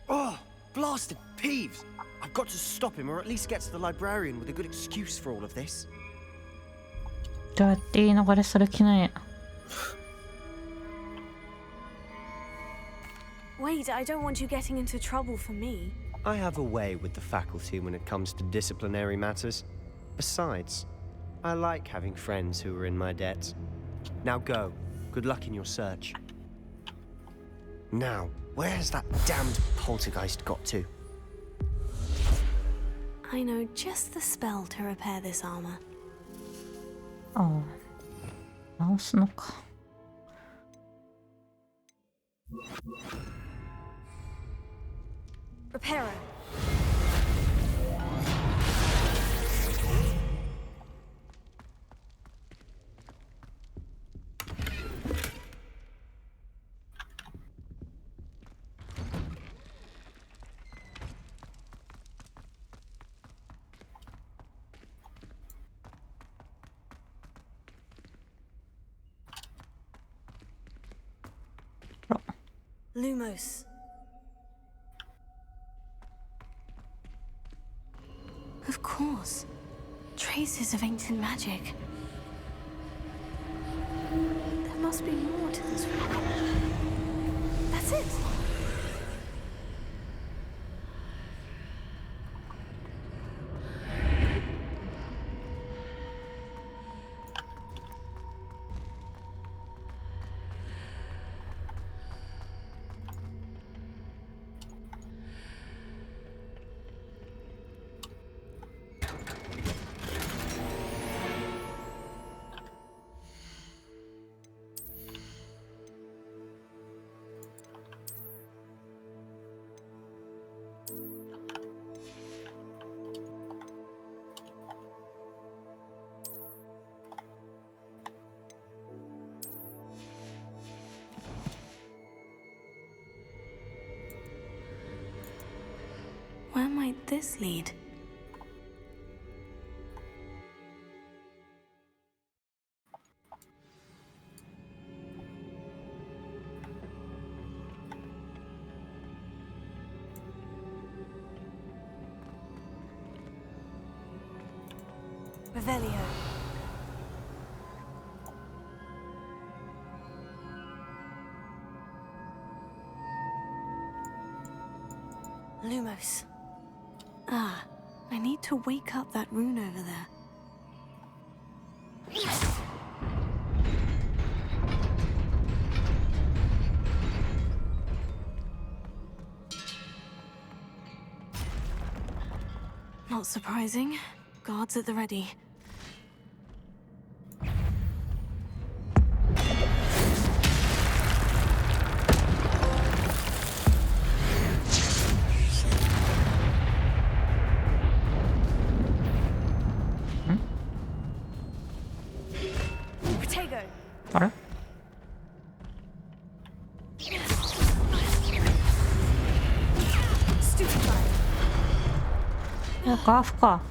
Oh, blasted Peeves! I've got to stop him, or at least get to the librarian with a good excuse for all of this. どうやって言い逃れする気ない。Wait, I don't want you getting into trouble for me. I have a way with the faculty when it comes to disciplinary matters. Besides, I like having friends who are in my debt. Now go. Good luck in your search. Now, where's that damned poltergeist got to? I know just the spell to repair this armor. ああ、直すのか。Reparo. Lumos. Of course. Traces of ancient magic. There must be more to this room. That's it. Where might this lead? Revelio. Lumos. Ah, I need to wake up that rune over there. Not surprising. Guards at the ready.あれガーフか。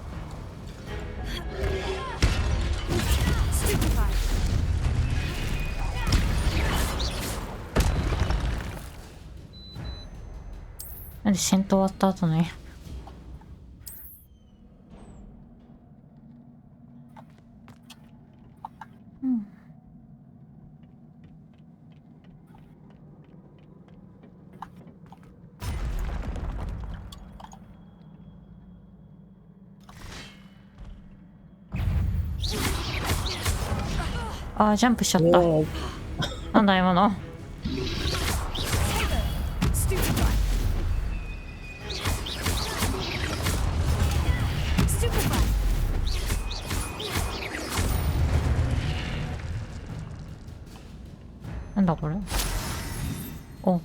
なんで戦闘終わった後ね。あー、ジャンプしちゃった。なんだ今の。なんだこれ。お、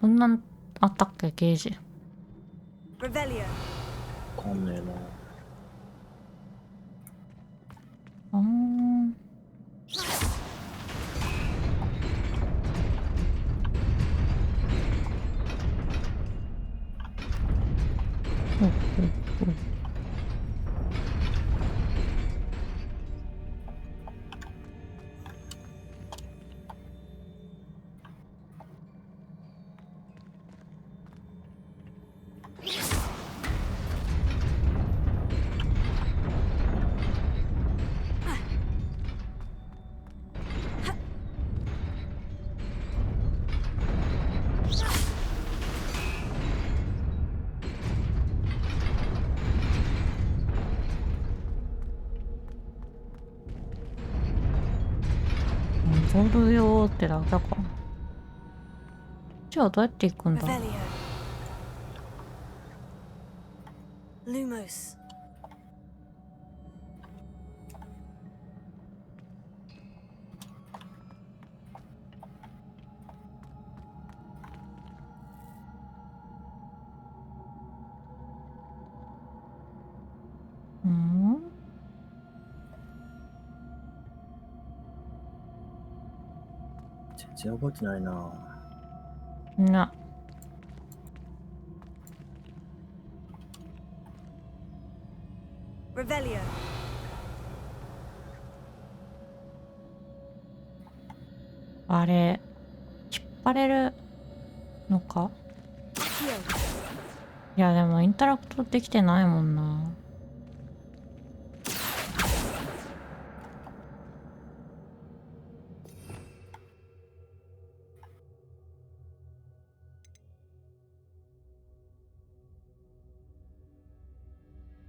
こんなんあったっけゲージ。わかんねえな。踊るよーってだけか。じゃあどうやって行くんだ。Lumos.全然覚えてないな。な。Revelio. あれ、パれるのか。いやでもインタラクトできてないもんな。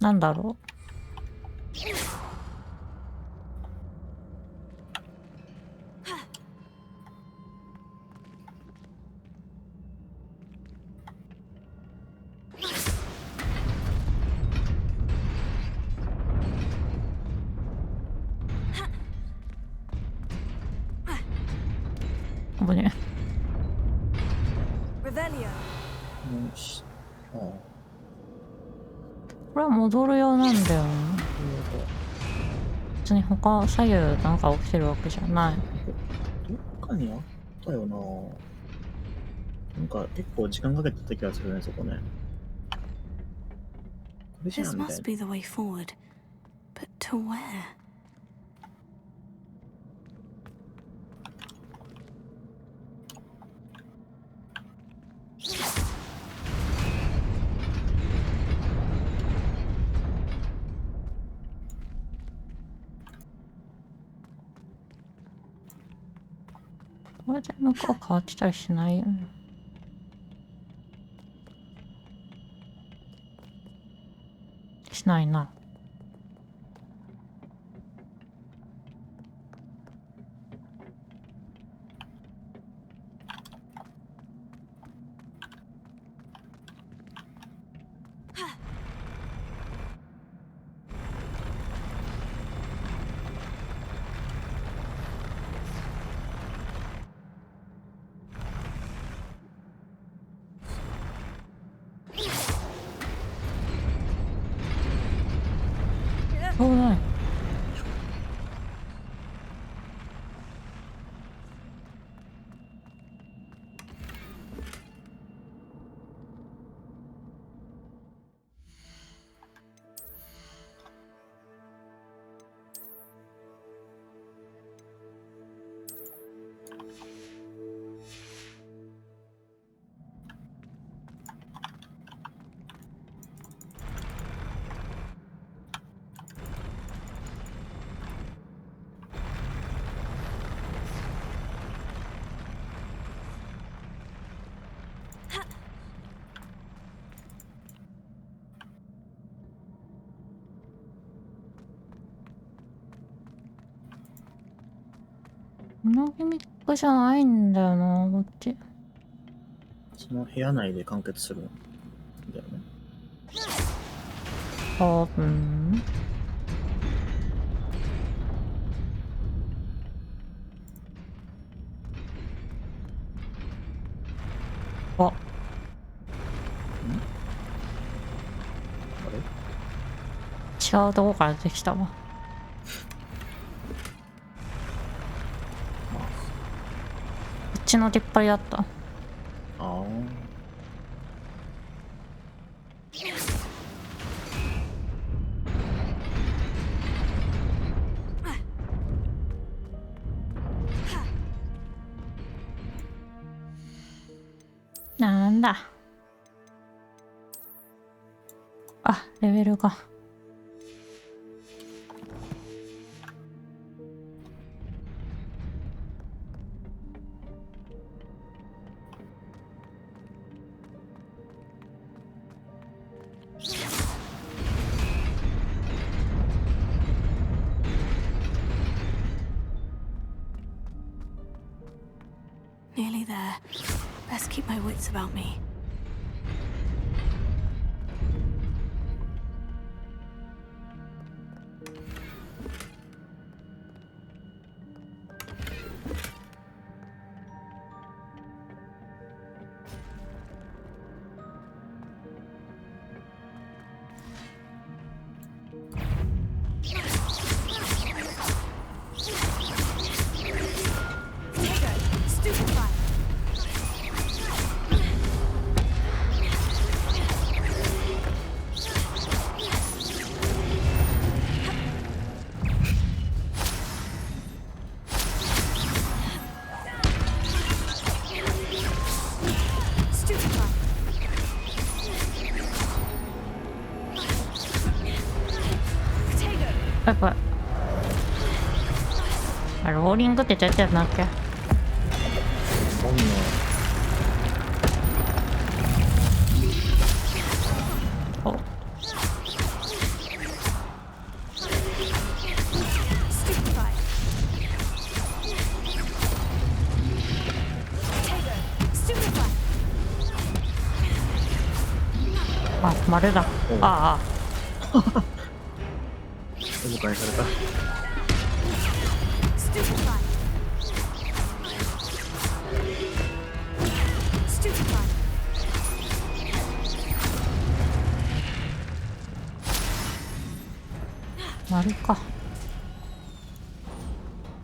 なんだろう。危ねRevelio. よし。ああ。これは戻る用なんだよね。別に他左右なんか起きてるわけじゃない。どっかにあったよな。なんか結構時間かけてた気がするね、そこね。これじゃ This んみたい must な。 be the way forward. But to where? What これで向こう変わってたりしないよね。しないな。危ない。このギミックじゃないんだよな、こっち。その部屋内で完結するんだよね。多分。あ。あれ？違うとこから出てきたわ。こっちの出っ張りだった。ああ。なんだ。あ、レベルが。Nearly there. Best keep my wits about me. やっぱあれローリングってどうやってやるんだっけ。おあ、丸だ。ああ。お迎えされた。丸か。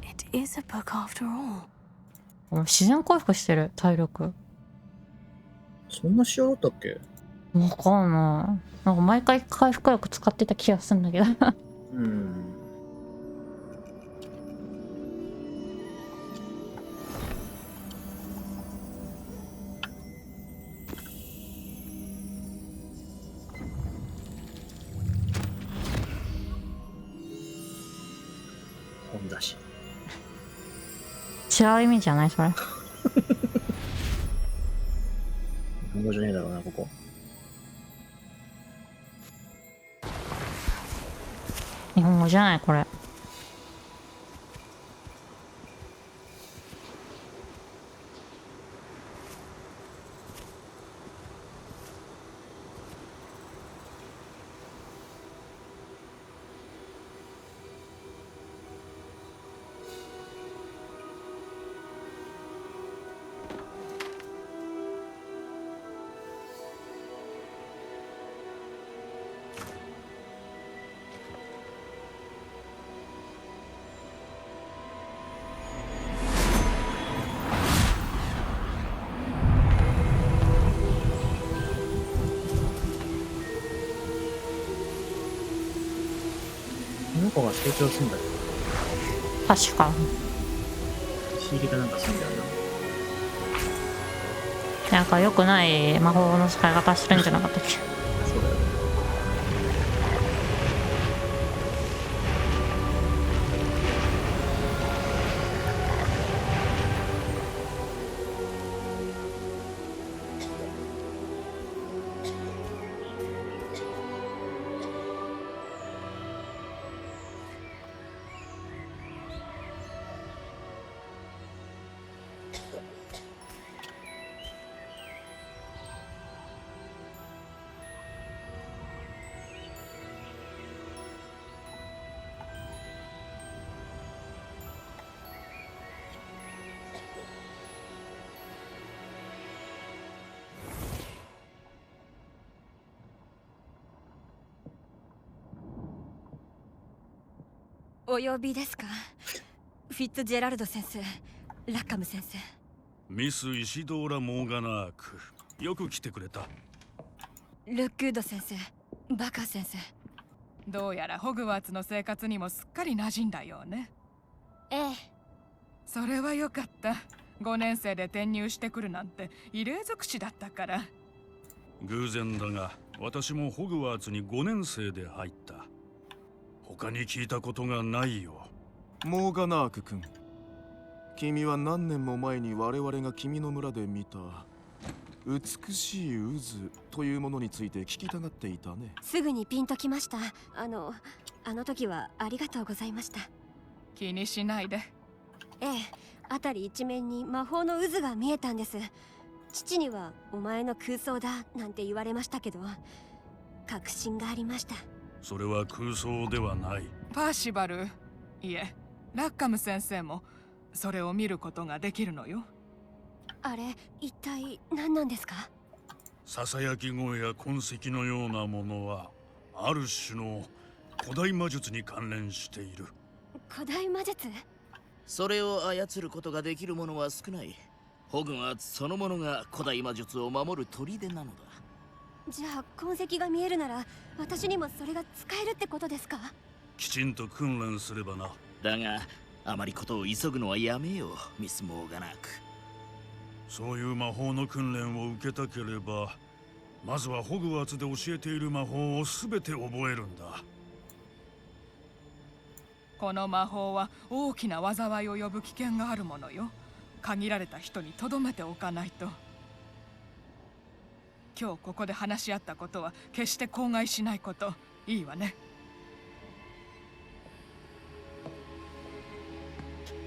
It is a book after all. 自然回復してる体力。そんな仕様だったっけ？わかんない。なんか毎回回復力使ってた気がするんだけど。うん。本だし。違う意味じゃないそれ。日本語じゃねえだろうな、ここ。日本語じゃないこれ。この子が成長するんだよ。確か。ヒーリかなんかするんだよなんか良くない魔法の使い方してるんじゃなかったっけ。な。そうだよね。お呼びですか？フィッツジェラルド先生、ラッカム先生。ミス・イシドーラ・モーガナーク、よく来てくれた。ルックウッド先生、バカ先生。どうやらホグワーツの生活にもすっかり馴染んだようね。ええ。それはよかった。5年生で転入してくるなんて異例尽くしだったから。偶然だが、私もホグワーツに5年生で入った。他に聞いたことがないよ。モーガナーク君、君は何年も前に我々が君の村で見た美しい渦というものについて聞きたがっていたね。すぐにピンときました。あの時はありがとうございました。気にしないで。ええ、辺り一面に魔法の渦が見えたんです。父にはお前の空想だなんて言われましたけど、確信がありました。それは空想ではない。パーシバル、いえ、ラッカム先生もそれを見ることができるのよ。あれ、一体何なんですか？ささやき声や痕跡のようなものはある種の古代魔術に関連している。古代魔術？それを操ることができる者は少ない。ホグワーツそのものが古代魔術を守る砦なのだ。じゃあ痕跡が見えるなら私にもそれが使えるってことですか？きちんと訓練すればな。だがあまりことを急ぐのはやめよう、ミス・モーガナーク。そういう魔法の訓練を受けたければ、まずはホグワーツで教えている魔法を全て覚えるんだ。この魔法は大きな災いを呼ぶ危険があるものよ。限られた人に留めておかないと。今日ここで話し合ったことは決して口外しないこと。いいわね。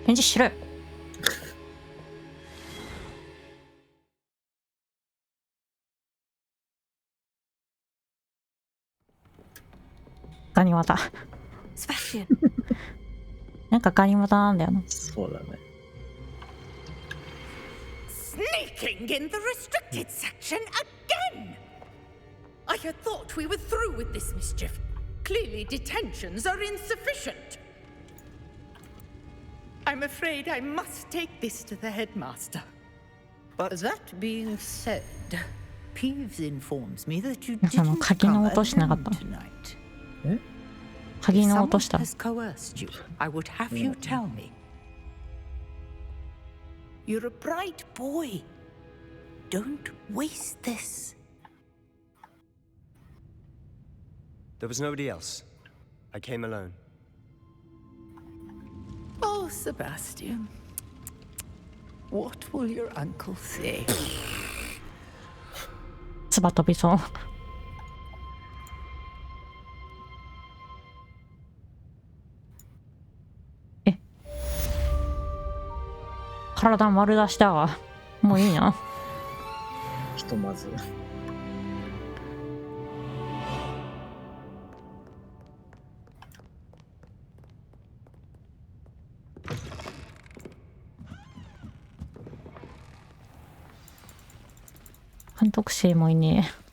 返事しろよ。ガニ股。なんかガニ股なんだよな。そうだね。Sneaking in the restricted section again! I had thought we were through with this mischief. Clearly detentions are insufficient. I'm afraid I must take this to the headmaster. But that being said, Peeves informs me that you その didn't 鍵の come 音しなかっ alone た。 tonight. 鍵の音 Someone した。 has coerced you. I would have you tell me. You're a bright boy. Don't waste this. There was nobody else. I came alone. Oh, Sebastian. What will your uncle say? 唾飛びそう。え。体丸出しだわ。もういいな。ひとまず。監督生もいねえ。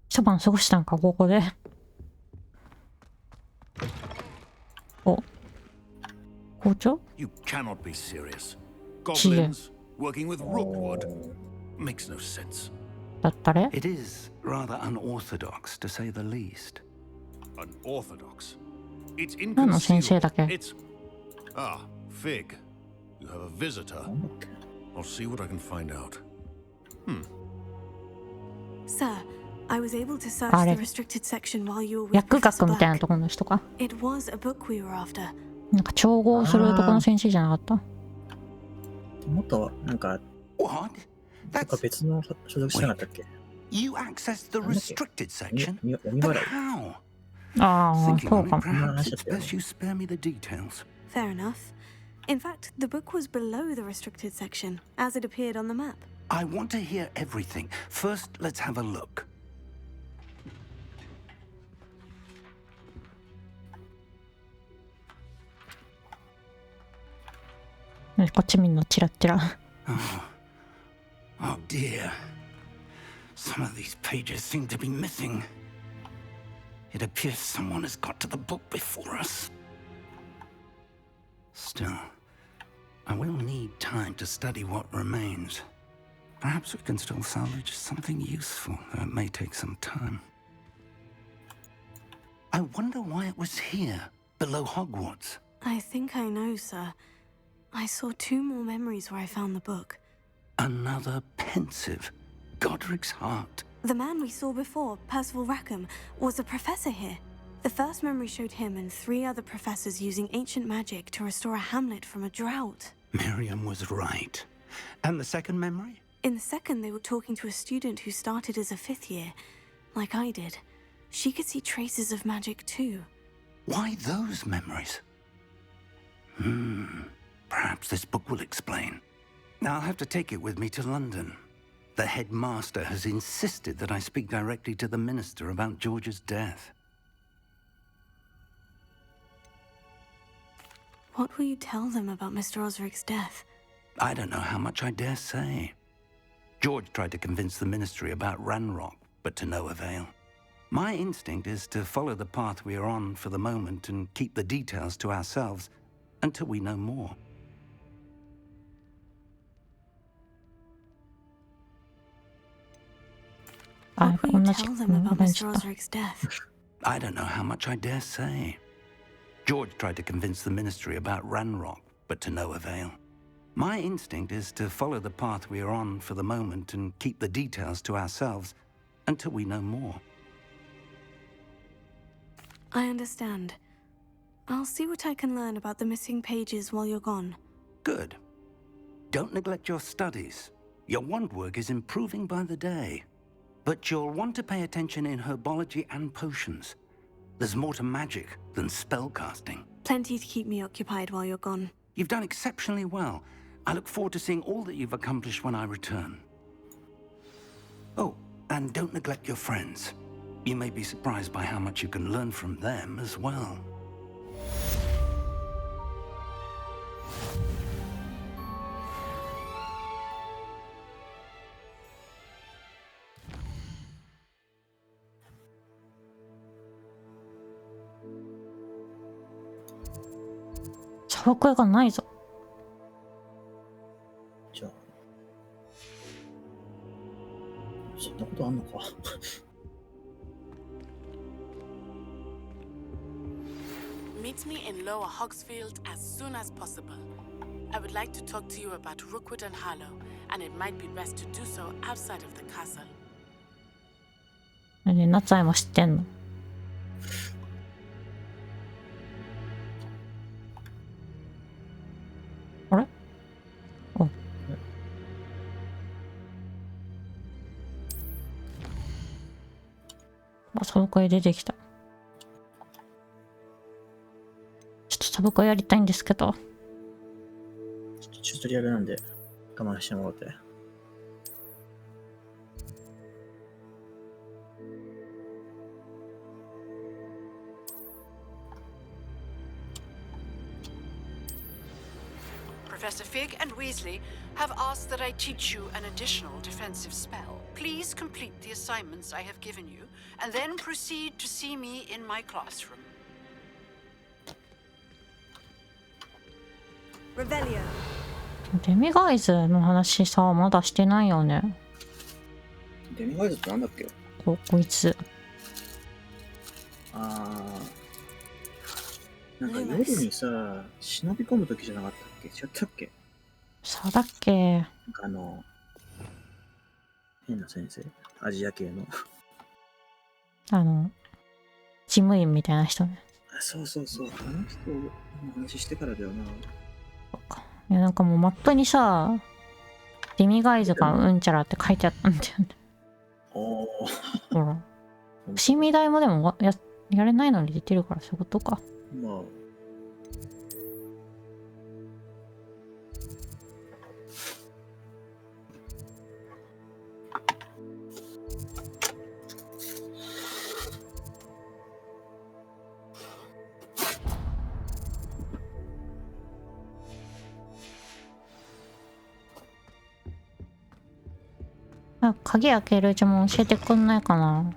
一晩過ごしたんか、ここで。お。校長 You cannot be serious. 知恵。 Goblins working with Rookwood makes no sense. だったれ It is rather unorthodox, to say the least. Unorthodox. It's 何の先生だっけ It's ah, Fig. You have a visitor. I'll see what I can find out. Sir, I was able to search あれ the restricted section while you were with 薬 Professor 学みたい Black. なところの人か。 It was a book we were after. なんか調合するところの先生じゃなかった。もっとなんか、なんか別の所属してなかったっけ You accessed the restricted section? 鬼 But 払い how? ああ、 Thinking そう on か it, も。 perhaps it's best you spare me the details. Fair enough. In fact, the book was below the restricted section, as it appeared on the map. I want to hear everything. First, let's have a look. こっち見んのチラッチラ。Oh dear. Some of these pages seem to be missing. It appears someone has got to the book before us. Still, I will need time to study what remains. Perhaps we can still salvage something useful, though it may take some time. I wonder why it was here, below Hogwarts. I think I know, sir. I saw 2 more memories where I found the book. Another pensive, Godric's heart. The man we saw before, Percival Rackham, was a professor here. The first memory showed him and 3 other professors using ancient magic to restore a hamlet from a drought. Miriam was right. And the second memory? In the second, they were talking to a student who started as a 5th year, like I did. She could see traces of magic too. Why those memories? Perhaps this book will explain. I'll have to take it with me to London. The headmaster has insisted that I speak directly to the minister about George's death. What will you tell them about Mr. Osric's death? I don't know how much I dare say. George tried to convince the ministry about Ranrock, but to no avail. My instinct is to follow the path we are on for the moment and keep the details to ourselves until we know more. What will you tell them about Mr. Osric's death? I don't know how much I dare say. George tried to convince the ministry about Ranrock, but to no avail. My instinct is to follow the path we are on for the moment and keep the details to ourselves until we know more. I understand. I'll see what I can learn about the missing pages while you're gone. Good. Don't neglect your studies. Your wand work is improving by the day. But you'll want to pay attention in herbology and potions. There's more to magic than spellcasting. Plenty to keep me occupied while you're gone. You've done exceptionally well. I look forward to seeing all that you've accomplished when I return. Oh, and don't neglect your friends. You may be surprised by how much you can learn from them as well. Meet me in Lower Hogsfield as soon as possible. I would like to talk to you about Rookwood and Harlow, and it might be best to do so outside of the castle. ね、夏愛も知ってんの？あれ？お。あ、サブカイ出てきた。ちょっとサブカイやりたいんですけど。チュートリアルなんで我慢してもらって。Professor Fig and Weasley have asked that I teach you an additional defensive spell. Please complete the assignments I have given you, and then proceed to see me in my classroom. Revelio. デミガイズの話さ、まだしてないよね。デミガイズってなんだっけ？こいつ。なんか夜にさ、忍び込むときじゃなかったっけ？違ったっけ？そうだっけ？なんか変な先生、アジア系の。事務員みたいな人ね。そうそうそう、あの人の話してからだよな。いや、なんかもうマップにさ、デミガイズがうんちゃらって書いてあったんだよね。おー。ほら。伏見台もでもやれないのに出てるからそういうことか。まあ。あ、鍵開ける呪文教えてくんないかな。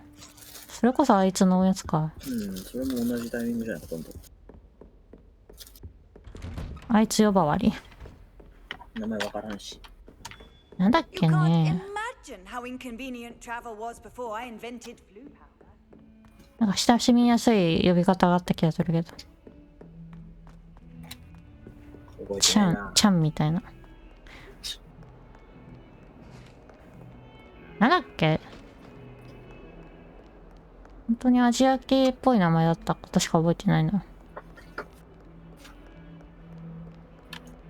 それこそあいつのやつか。うん、それも同じタイミングじゃないほとんど。あいつ呼ばわり。名前わからんし。なんだっけね。 Imagine how inconvenient travel was before I invented flu powder. なんか親しみやすい呼び方があった気がするけど。ちゃん、ちゃんみたいな。なんだっけ。本当にアジア系っぽい名前だったことしか覚えてないな。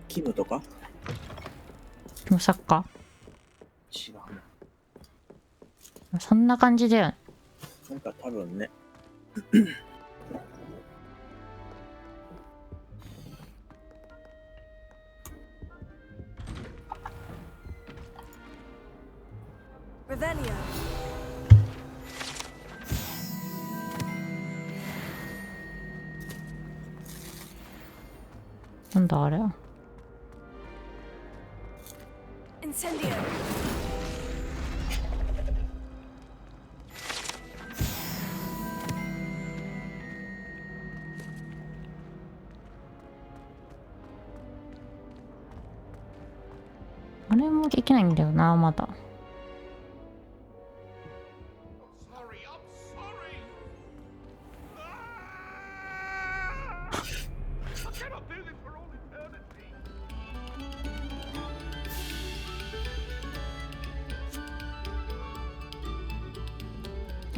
キムとかキムサッカ違うー。そんな感じだよね。なんか多分ね。Revelio. なんだあれ。Incendio. あれもできないんだよな、まだ。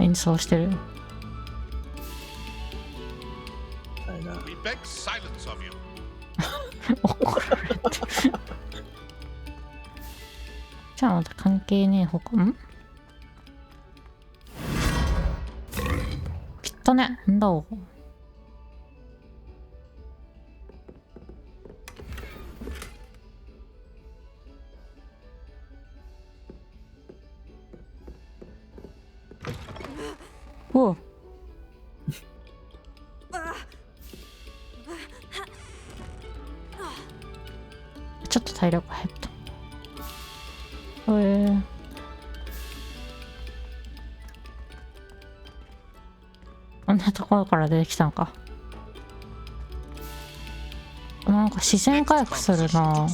演奏してる。We beg silence of you. 怒られて。じゃあまた関係ねえほかんきっとね。なんだおう。おう。ちょっと体力減った。こんなところから出てきたのか。なんか自然回復するな。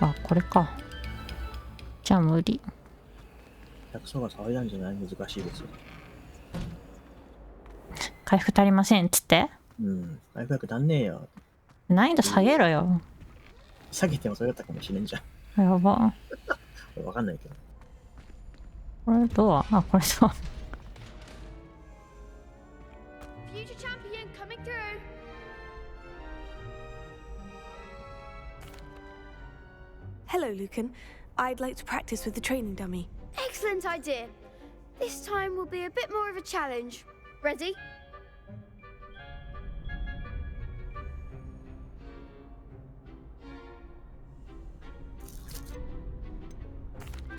あ、これか。じゃあ無理。役所が騒いだんじゃない？難しいですよ。回復足りませんっつって。うん、回復足んねえよ。難易度下げろよ。下げてもそれだったかもしれんじゃん。やば。わかんないけど。これドア、あ、これドア。Future champion coming through. Hello, Lucan. I'd like to practice with the training dummy. Excellent idea. This time will be a bit more of a challenge. Ready?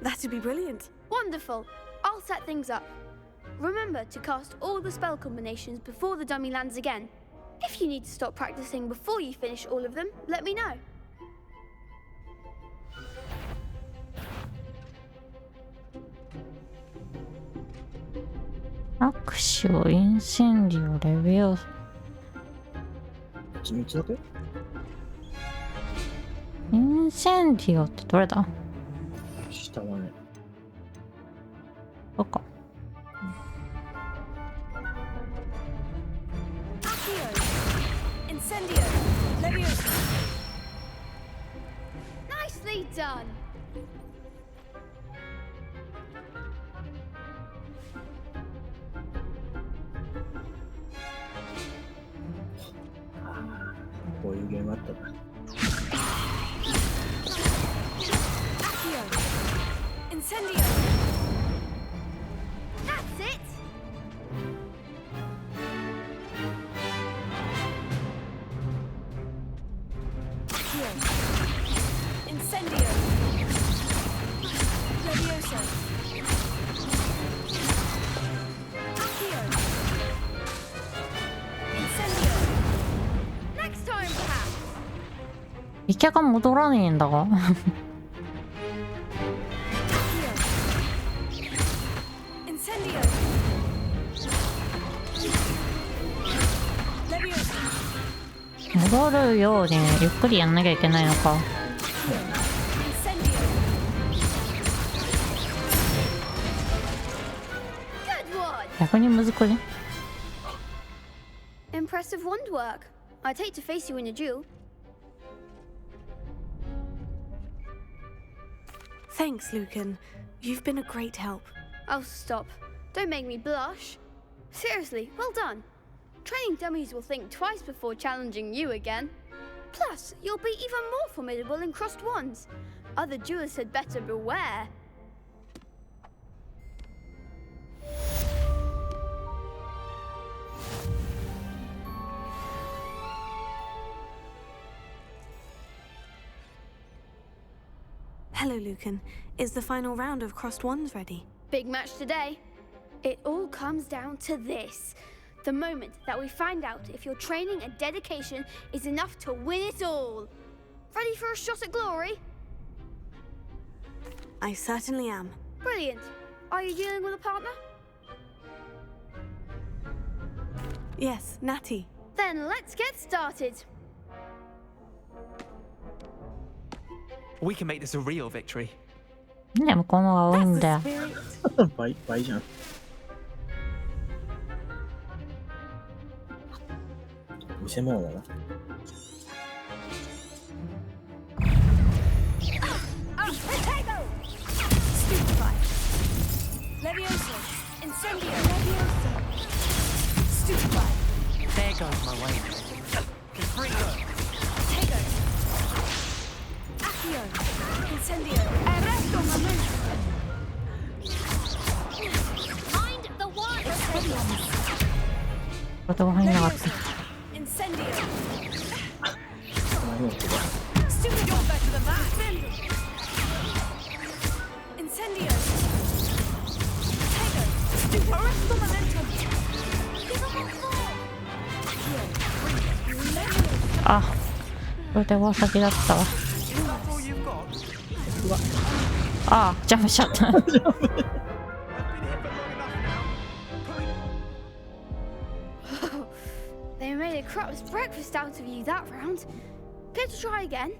That'd be brilliant. Wonderful. I'll set things up. Remember to cast all the spell combinations before the dummy lands again. If you need to stop practicing before you finish all of them, let me know. Axio, Incendio, Leviosa. 3つだけ？インセンディオってどれだ？下はね。そっか。Incendio. Leviosa. Nicely done. Ah, こういうゲームあったな。Incendio. That's it. Incendio. Leviosa. Next time, perhaps. イケが戻らねえんだが。戻るようにゆっくりやんなきゃいけないのか。逆にむずくね。Impressive wand work. I'd hate to face you in a duel. Thanks, Lucan. You've been a great help. Oh, stop. Don't make me blush. Seriously, well done. Training dummies will think twice before challenging you again. Plus, you'll be even more formidable in crossed wands. Other duelists had better beware. Hello, Lucan. Is the final round of crossed wands ready? Big match today. It all comes down to this. The moment that we find out if your training and dedication is enough to win it all. Ready for a shot at glory? I certainly am. Brilliant. Are you dealing with a partner? Yes, Natty. Then let's get started. We can make this a real victory. ね、向こうのが多いんだよ。倍じゃん。見せ物だな。There goes my way. Incendio. Arresto momento. Mind the water. 言葉入んなかった。Incendio. Stupid, you're better than that. Incendio. Stupid, arresto momentum. Ah, あ、これでは先だったわ。ああ、ジャンプしちゃった。They made a crap's breakfast out of you that round. Care to try again?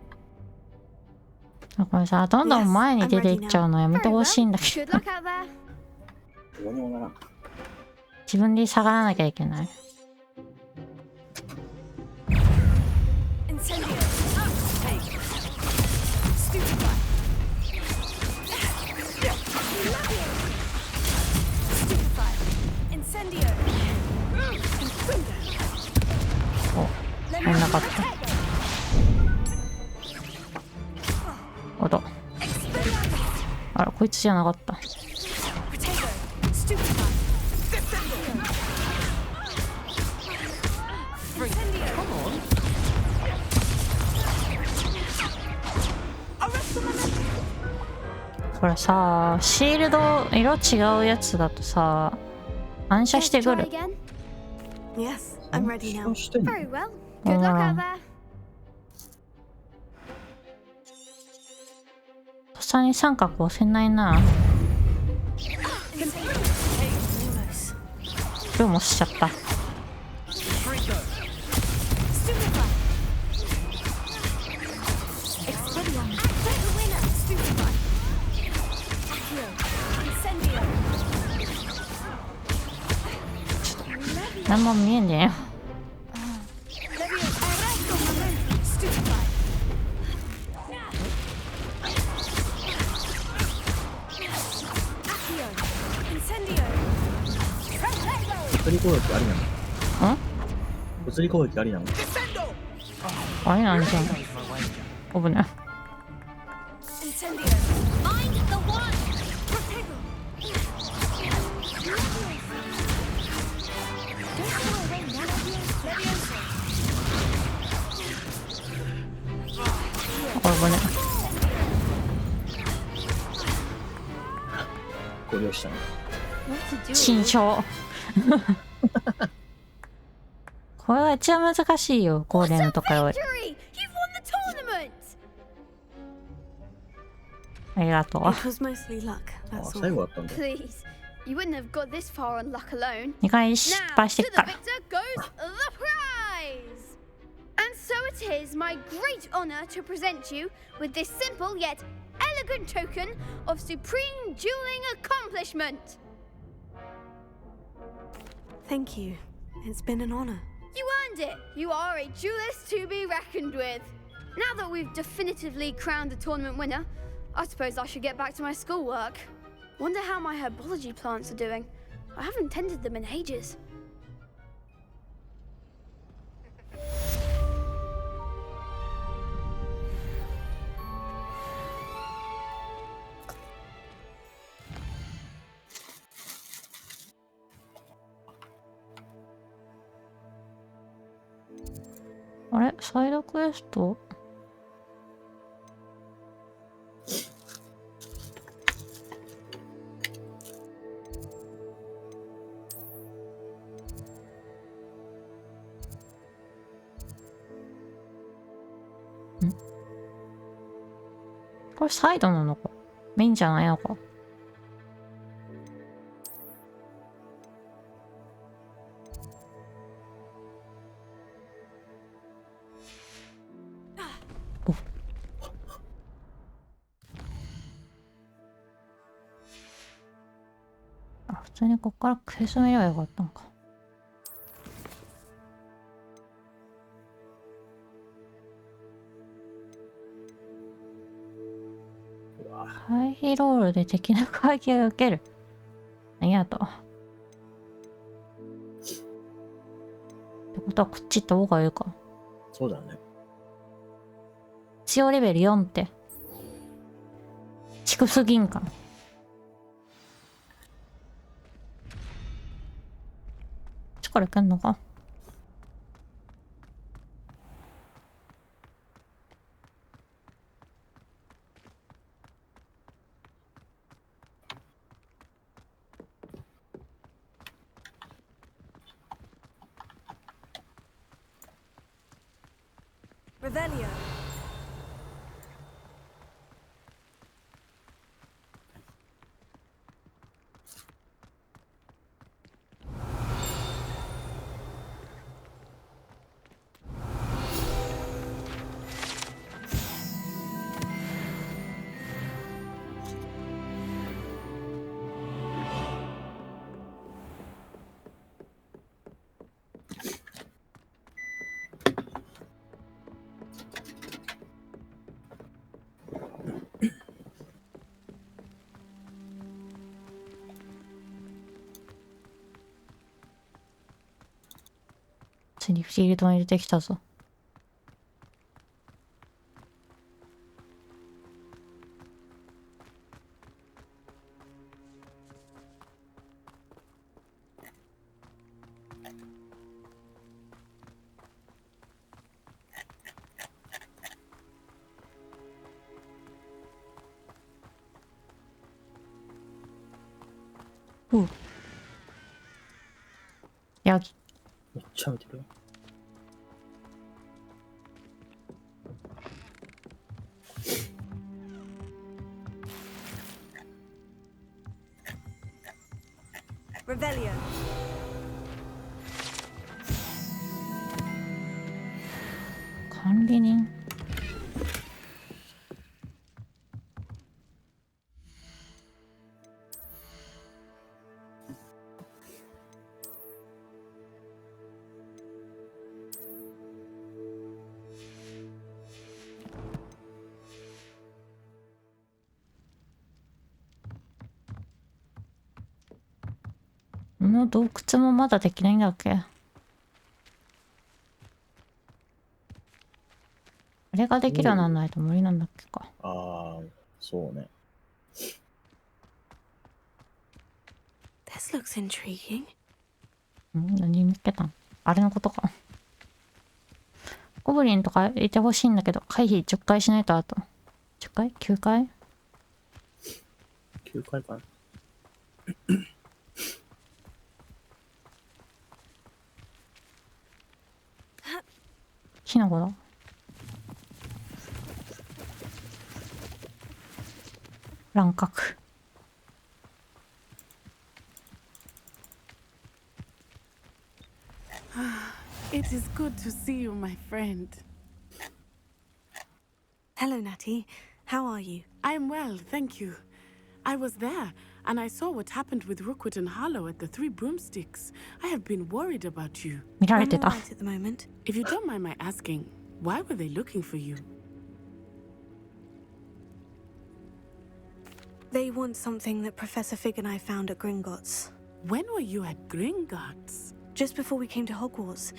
これさ、どんどん前に出ていっちゃうのやめてほしいんだけ Good ど。 luck out there. どうにもならん。自分で下がらなきゃいけない。Incendio. Stupefy. Stupefy. Incendio. お、入んなかった。おど。あら、こいつじゃなかった。これさ、シールド色違うやつだとさ、反射してくる。Yes, I'm ready now. Very well. Good luck out there. とっさに三角押せないな。ルーもしちゃった。何も見えねえよ。物理攻撃ありなの？ん？物理攻撃ありなの？あれなんじゃん。危ない。危ない。ご了承。慎重。これが一番難しいよ、ゴーレムとかより。ありがとう。 It was mostly luck, あ、 that's 最 all. 後だったんだ。 Please, you wouldn't have got this far on luck alone. 2回失 Now, 敗して to っ the から。 victor goes the prize! And so it is my great honor to present you with this simple yet elegant token of supreme dueling accomplishment. Thank you. It's been an honor. You earned it. You are a duelist to be reckoned with. Now that we've definitively crowned the tournament winner, I suppose I should get back to my schoolwork. Wonder how my herbology plants are doing. I haven't tended them in ages. あれサイドクエストこれサイドなのかメインじゃないのか。あ、普通にこっから消しめればよかったのか。ハイヒーロールで敵の攻撃を受ける。ありがとう。ってことはこっち行った方がいいか。そうだね。使用レベル4って。低すぎんかな。力いけんのか。Revelio.ついにフィールドに出てきたぞ。ヤギ。めっちゃ見てるよ。Revelio. 管理人。この洞窟もまだできないんだっけ。あれができるようにならないと無理なんだっけか。ああ、そうね。This looks intriguing. 何見つけたんあれのことか。ゴブリンとかいてほしいんだけど、回避10回しないとあと。10回 ?9 回 ?9 回かな。キノコだ。乱獲。It is good to see you, my friend. Hello, Natty. How are you? I'm well, thank you. I was there, and I saw what happened with Rookwood and Harlow at the Three Broomsticks. I have been worried about you. 見られてた。 I'm all right at the moment. If you don't mind my asking, why were they looking for you? They want something that Professor Fig and I found at Gringotts. When were you at Gringotts? Just before we came to Hogwarts.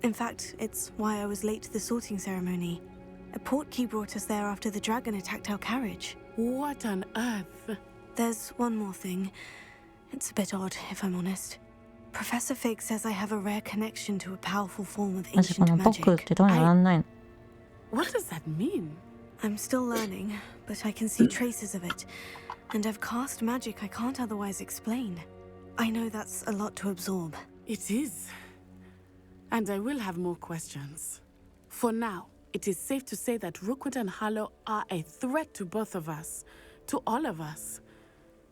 In fact, it's why I was late to the sorting ceremony. A portkey brought us there after the dragon attacked our carriage. What on earth? There's one more thing. It's a bit odd, if I'm honest. Professor Fig says I have a rare connection to a powerful form of マジこ ancient の僕っ magic. てどうにもなんないの。 What does that mean? I'm still learning, but I can see traces of it. And I've cast magic I can't otherwise explain. I know that's a lot to absorb. It is. And I will have more questions. For now, it is safe to say that Rookwood and Harlow are a threat to both of us, to all of us.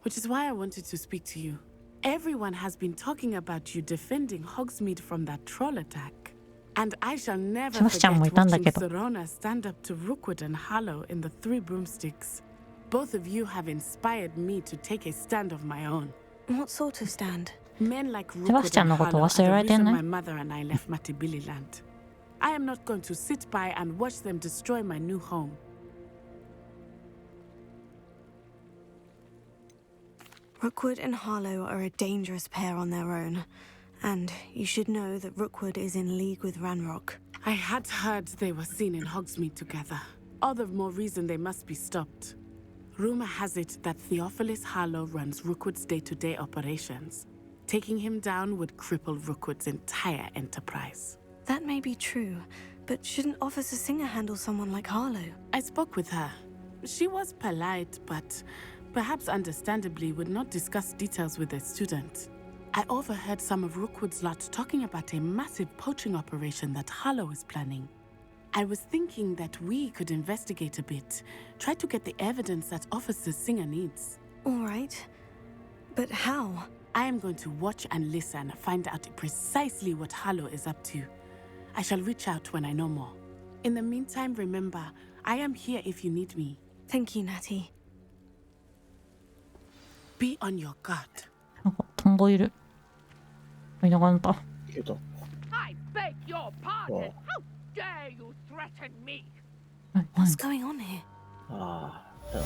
Which is why I wanted to speak to you. Everyone has been talking about you defending Hogsmeade from that troll attack. And I shall never Sebastianもい forget たんだ watching けど。 Serona stand up to Rookwood and Harlow in the Three Broomsticks. Both of you have inspired me to take a stand of my own. What sort of stand? Men like Rookwood セバスチャン and のこと Harlow 忘れら are れ the てん reason ね。 my mother and I left Matibili land. I am not going to sit by and watch them destroy my new home. Rookwood and Harlow are a dangerous pair on their own. And you should know that Rookwood is in league with Ranrock. I had heard they were seen in Hogsmeade together. All the more reason they must be stopped. Rumor has it that Theophilus Harlow runs Rookwood's day-to-day operations. Taking him down would cripple Rookwood's entire enterprise. That may be true, but shouldn't Officer Singer handle someone like Harlow? I spoke with her. She was polite, but perhaps understandably would not discuss details with a student. I overheard some of Rookwood's lot talking about a massive poaching operation that Harlow is planning. I was thinking that we could investigate a bit, try to get the evidence that Officer Singer needs. All right. But how? I am going to watch and listen, find out precisely what Harlow is up to. I shall reach out when I know more. In the meantime, remember, I am here if you need me. Thank you, Natty. Be on your guard. なんかトンボいる。いなくなった。 I beg your pardon. How dare you threaten me? What's going on here? ああ、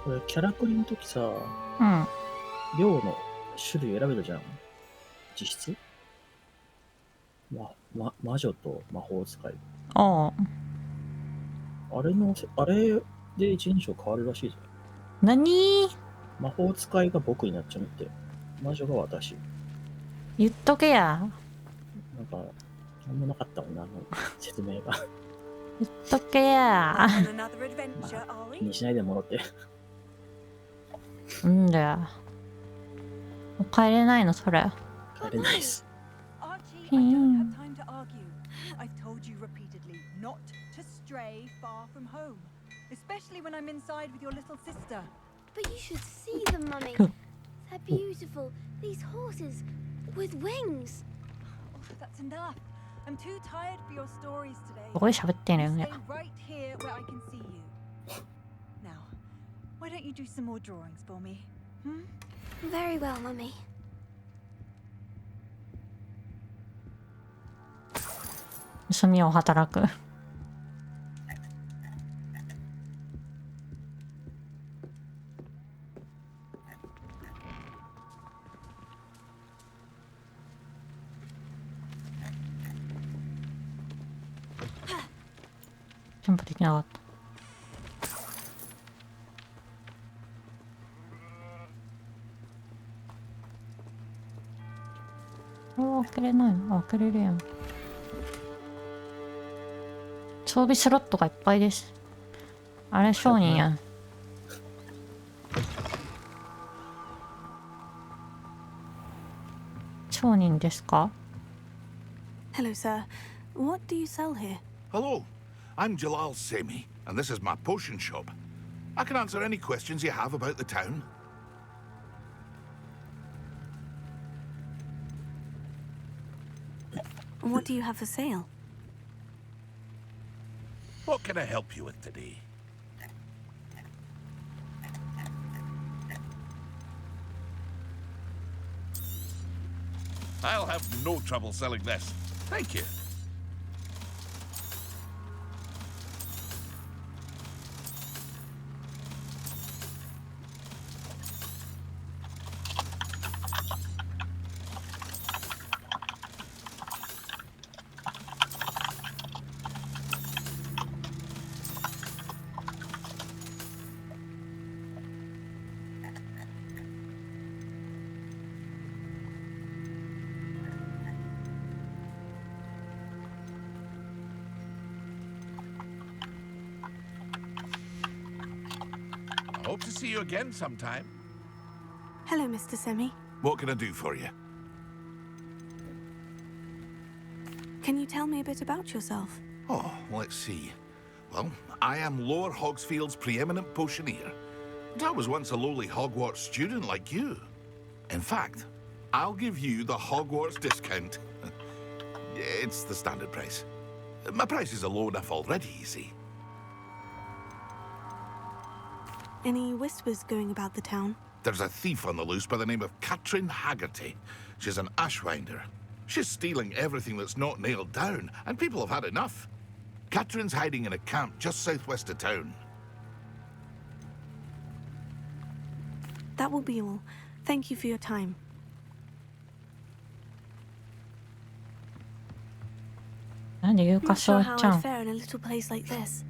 これキャラクリの時さ、うん。量の種類選べるじゃん。実質魔女と魔法使い。ああ。あれで一人称変わるらしいぞ。何？魔法使いが僕になっちゃうって。魔女が私。言っとけや。なんか、なんもなかったもんな、説明が。言っとけや。気にしないでもらって。うんだよ。もう帰れないの、それ。帰れないです。ピーン。 I've told you repeatedly not to stray far from home, especially when I'm inside with your little sister. But you should see them, Mummy. They're beautiful. These horses with wings. Oh, that's enough. I'm too tired for your stories today. どこで喋ってんのよね。 Stay right here where I can see you. Now, why don't you do some more drawings for me? Hmm? Very well, Mummy. 盗みを働く。ジャンプできなかった。開けれないの？開けれるやん。装備スロットがいっぱいです。あれ商人やん。商人ですか？ Hello, sir. What do you sell here? Hello, I'm Jalal Semi, and this is my potion shop. I can answer any questions you have about the town. What do you have for sale? What can I help you with today? I'll have no trouble selling this. Thank you. Hope to see you again sometime. Hello, Mr. Semi. What can I do for you? Can you tell me a bit about yourself? Oh, let's see. Well, I am Lower Hogsfield's preeminent potioneer. And I was once a lowly Hogwarts student like you. In fact, I'll give you the Hogwarts discount. It's the standard price. My prices are low enough already, you see. Any whispers going about the town? There's a thief on the loose by the name of Katrin Haggerty. She's an ashwinder. She's stealing everything that's not nailed down, and people have had enough. Katrin's hiding in a camp just southwest of town. That will be all. Thank you for your time. Not sure how I'd fare in a little place like this.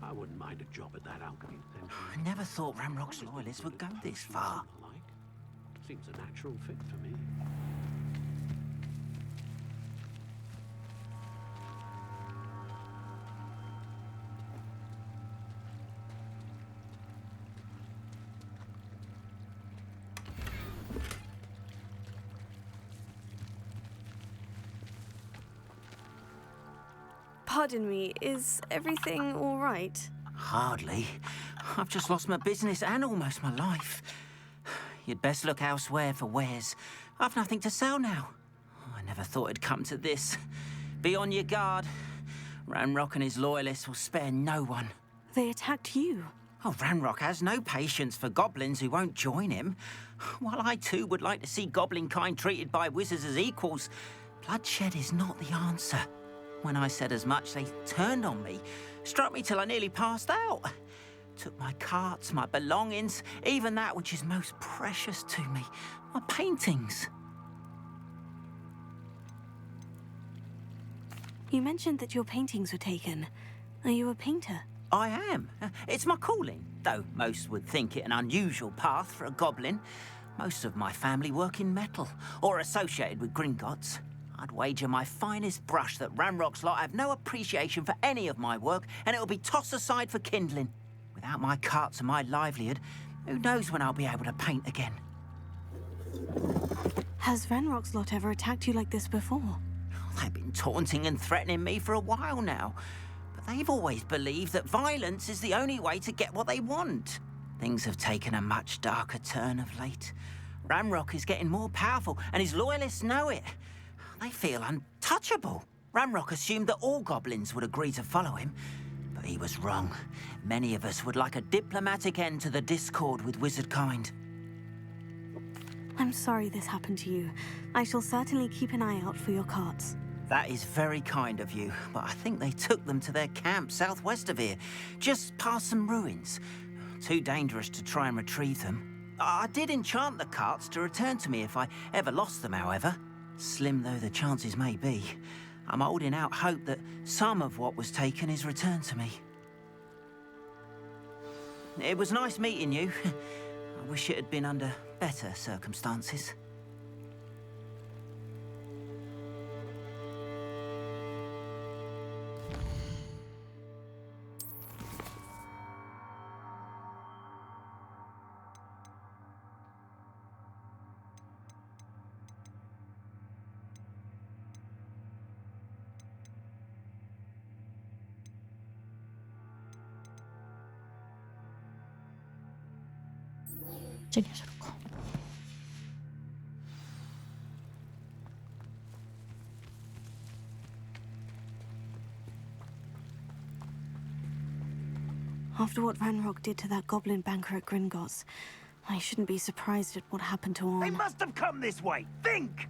I wouldn't mind a job at that alchemy centre. I never thought Ramrock's loyalists would go this far. Seems a natural fit for me. Pardon me, is everything all right? Hardly. I've just lost my business and almost my life. You'd best look elsewhere for wares. I've nothing to sell now. I never thought it'd come to this. Be on your guard. Ranrock and his loyalists will spare no one. They attacked you? Oh, Ranrock has no patience for goblins who won't join him. While I too would like to see goblin kind treated by wizards as equals, bloodshed is not the answer. When I said as much, they turned on me, struck me till I nearly passed out. Took my carts, my belongings, even that which is most precious to me, my paintings. You mentioned that your paintings were taken. Are you a painter? I am. It's my calling, though most would think it an unusual path for a goblin. Most of my family work in metal, or associated with Gringotts. I'd wager my finest brush that Ranrock's lot have no appreciation for any of my work, and it'll be tossed aside for kindling. Without my carts and my livelihood, who knows when I'll be able to paint again? Has Ranrock's lot ever attacked you like this before? They've been taunting and threatening me for a while now, but they've always believed that violence is the only way to get what they want. Things have taken a much darker turn of late. Ranrock is getting more powerful, and his loyalists know it. They feel untouchable. Ranrock assumed that all goblins would agree to follow him, but he was wrong. Many of us would like a diplomatic end to the discord with wizard kind. I'm sorry this happened to you. I shall certainly keep an eye out for your carts. That is very kind of you, but I think they took them to their camp southwest of here, just past some ruins. Too dangerous to try and retrieve them. I did enchant the carts to return to me if I ever lost them, however. Slim though the chances may be, I'm holding out hope that some of what was taken is returned to me. It was nice meeting you. I wish it had been under better circumstances. After what Ranrock did to that goblin banker at Gringotts, I shouldn't be surprised at what happened to Orm. They must have come this way. Think!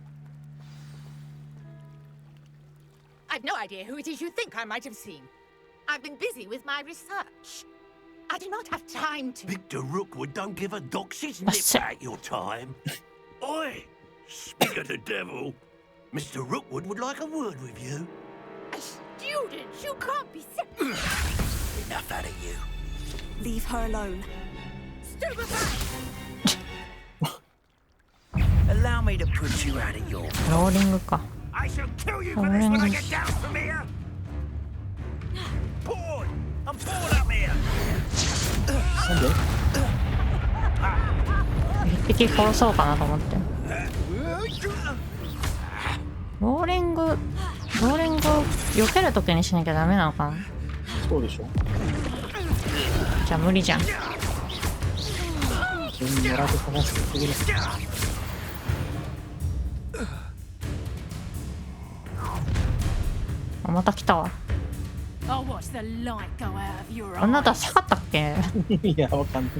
I've no idea who it is you think I might have seen. I've been busy with my research. I do not have time to... Victor Rookwood don't give a doxy's nip back your time. Oi! Speak of the devil. Mr. Rookwood would like a word with you. Students, you can't be... Enough out of you. Leave her alone. Allow me to put you out of your... ローリングか。 I shall kill you for this when I get down from here. Bored! I'm bored up here. 一匹殺そうかなと思って。ローリング避けるときにしなきゃダメなのかな。そうでしょ。じゃあ無理じゃん。また来たわ。あんなダサかったっけ？いや、わかんない。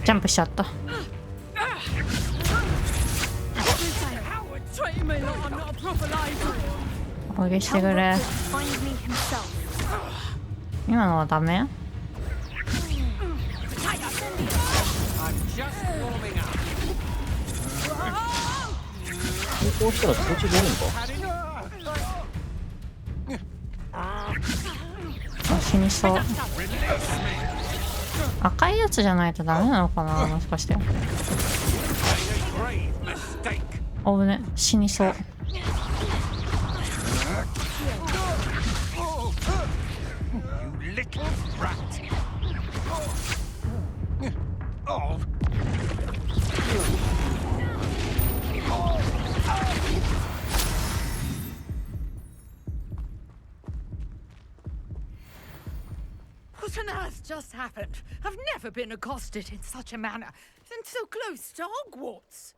ジャンプしちゃった。攻撃してくれ。今のはダメ？こうしたら途中出るのか？あ、死にそう。赤いやつじゃないとダメなのかな、もしかして。おぶね、死にそう。What on earth just happened? I've never been accosted in such a manner, and so close to Hogwarts.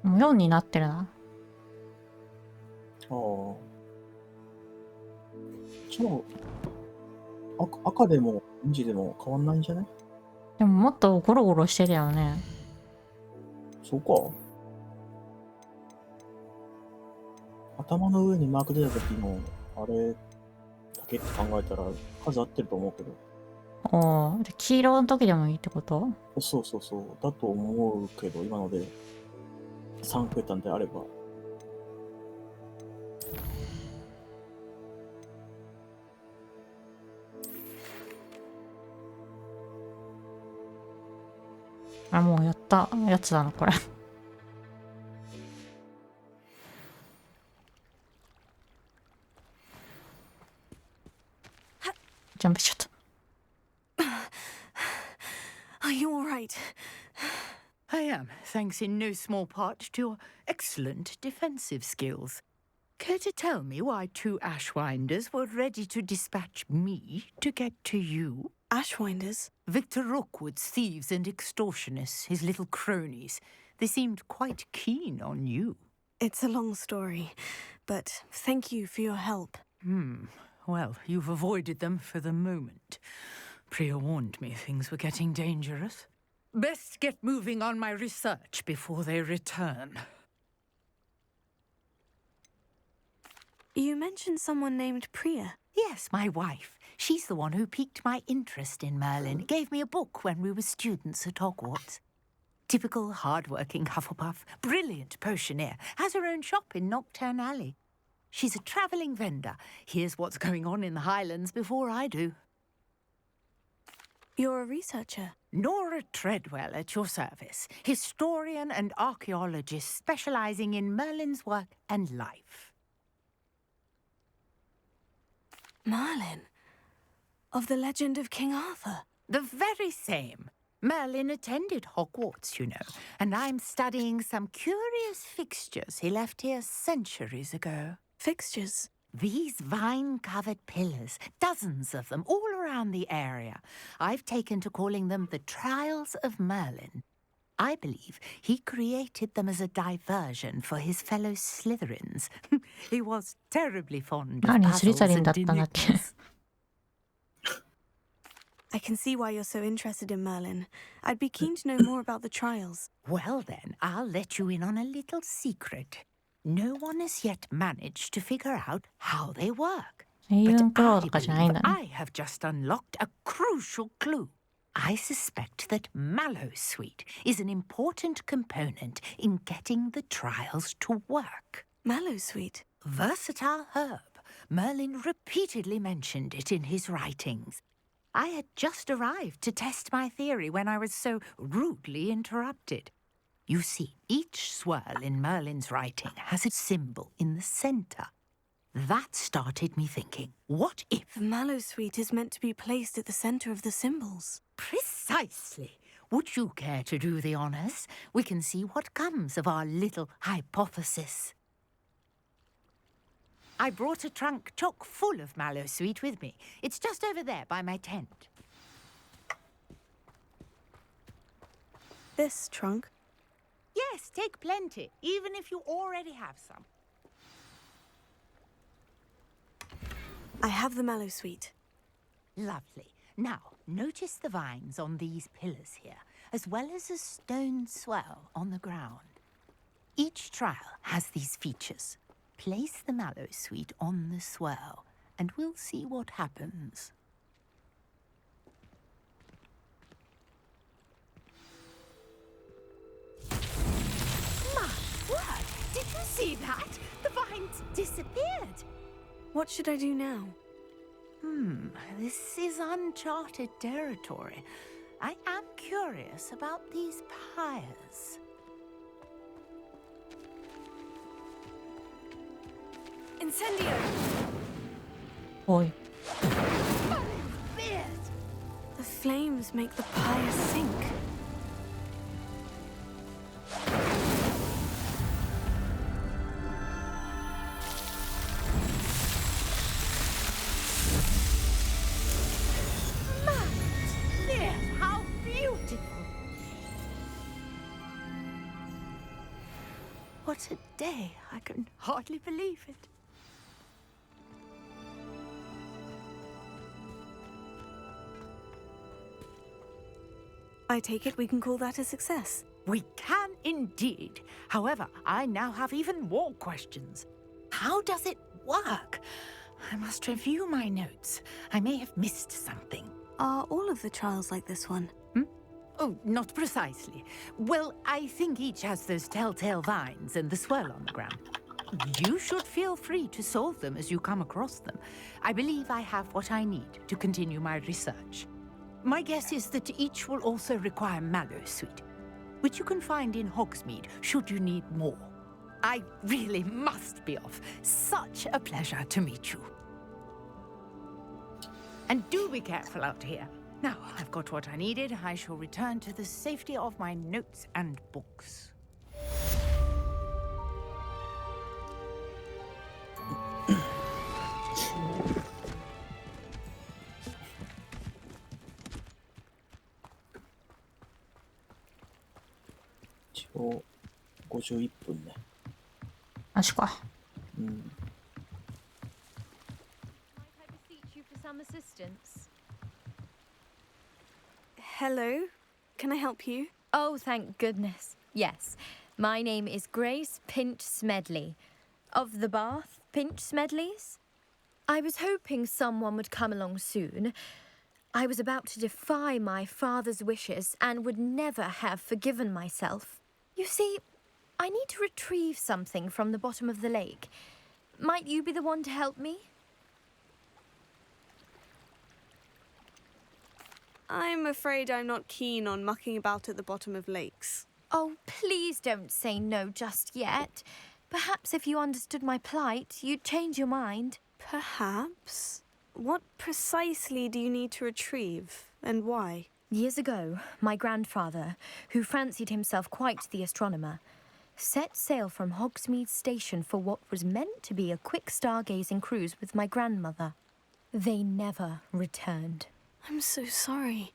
もう4になってるな。ああ。赤でもオレンジでも変わんないんじゃない？でももっとゴロゴロしてるよね。そうか。頭の上にマーク出た時のあれだけって考えたら数合ってると思うけど。おお、黄色の時でもいいってこと？そうそうそう。だと思うけど、今ので3増えたんであれば。あ、もうやったやつだな、これ。ジャンプしちゃった。Are you all right? I am, thanks in no small part to your excellent defensive skills. Care to tell me why two Ashwinders were ready to dispatch me to get to you? Ashwinders? Victor Rookwood's thieves and extortionists, his little cronies. They seemed quite keen on you. It's a long story, but thank you for your help. Well, you've avoided them for the moment. Priya warned me things were getting dangerous. Best get moving on my research before they return. You mentioned someone named Priya. Yes, my wife. She's the one who piqued my interest in Merlin. Gave me a book when we were students at Hogwarts. Typical hard-working Hufflepuff, brilliant potioneer, has her own shop in Nocturne Alley. She's a travelling vendor. Hears what's going on in the Highlands before I do. You're a researcher? Nora Treadwell at your service. Historian and archaeologist specialising in Merlin's work and life. Merlin? Of the legend of King Arthur? The very same. Merlin attended Hogwarts, you know, and I'm studying some curious fixtures he left here centuries ago. Fixtures? These vine-covered pillars, dozens of them, all around the area. I've taken to calling them the Trials of Merlin. I believe he created them as a diversion for his fellow Slytherins. He was terribly fond of puzzles and enigmas. I can see why you're so interested in Merlin. I'd be keen to know more about the trials. Well then, I'll let you in on a little secret. No one has yet managed to figure out how they work. But I have just unlocked a crucial clue. I suspect that Mallowsweet is an important component in getting the trials to work. Mallowsweet? Versatile herb. Merlin repeatedly mentioned it in his writings. I had just arrived to test my theory when I was so rudely interrupted. You see, each swirl in Merlin's writing has a symbol in the centre. That started me thinking, what if... The Mallowsweet is meant to be placed at the centre of the symbols. Precisely. Would you care to do the honours? We can see what comes of our little hypothesis. I brought a trunk chock full of Mallowsweet with me. It's just over there by my tent. This trunk? Yes, take plenty, even if you already have some. I have the Mallowsweet. Lovely. Now, notice the vines on these pillars here, as well as a stone swell on the ground. Each trial has these features. Place the Mallowsweet on the swell, and we'll see what happens. My word! Did you see that? The vines disappeared. What should I do now? This is uncharted territory. I am curious about these pyres. Incendio! Oi. The flames make the pyre sink. How beautiful! What a day! I can hardly believe it. I take it we can call that a success. We can indeed. However, I now have even more questions. How does it work? I must review my notes. I may have missed something. Are all of the trials like this one? Oh, not precisely. Well, I think each has those telltale vines and the swirl on the ground. You should feel free to solve them as you come across them. I believe I have what I need to continue my research. My guess is that each will also require Mallowsweet, which you can find in Hogsmeade should you need more. I really must be off. Such a pleasure to meet you. And do be careful out here. Now, I've got what I needed. I shall return to the safety of my notes and books. 一応51分ね。マジか。うん。You for some assistance? Hello, can I help you? Oh, thank goodness. Yes. My name is Grace Pinch Smedley. Of the Bath Pinch Smedleys? I was hoping someone would come along soon. I was about to defy my father's wishes and would never have forgiven myself. You see, I need to retrieve something from the bottom of the lake. Might you be the one to help me? I'm afraid I'm not keen on mucking about at the bottom of lakes. Oh, please don't say no just yet. Perhaps if you understood my plight, you'd change your mind. Perhaps? What precisely do you need to retrieve, and why? Years ago, my grandfather, who fancied himself quite the astronomer, set sail from Hogsmeade Station for what was meant to be a quick stargazing cruise with my grandmother. They never returned. I'm so sorry.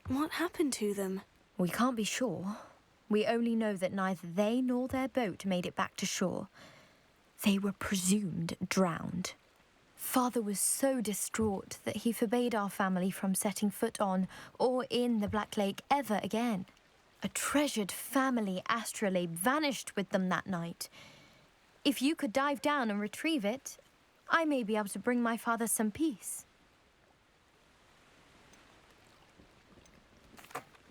What happened to them? We can't be sure. We only know that neither they nor their boat made it back to shore. They were presumed drowned. Father was so distraught that he forbade our family from setting foot on or in the Black Lake ever again. A treasured family astrolabe vanished with them that night. If you could dive down and retrieve it, I may be able to bring my father some peace.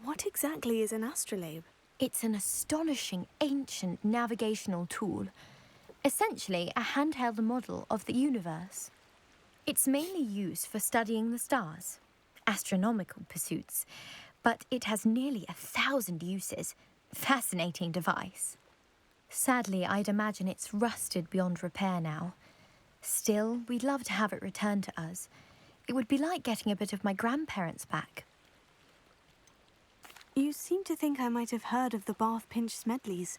What exactly is an astrolabe? It's an astonishing ancient navigational tool. Essentially a handheld model of the universe. It's mainly used for studying the stars, astronomical pursuits, but it has nearly 1,000 uses. Fascinating device. Sadly, I'd imagine it's rusted beyond repair now. Still, we'd love to have it returned to us. It would be like getting a bit of my grandparents back. You seem to think I might have heard of the Bath Pinch Smedleys.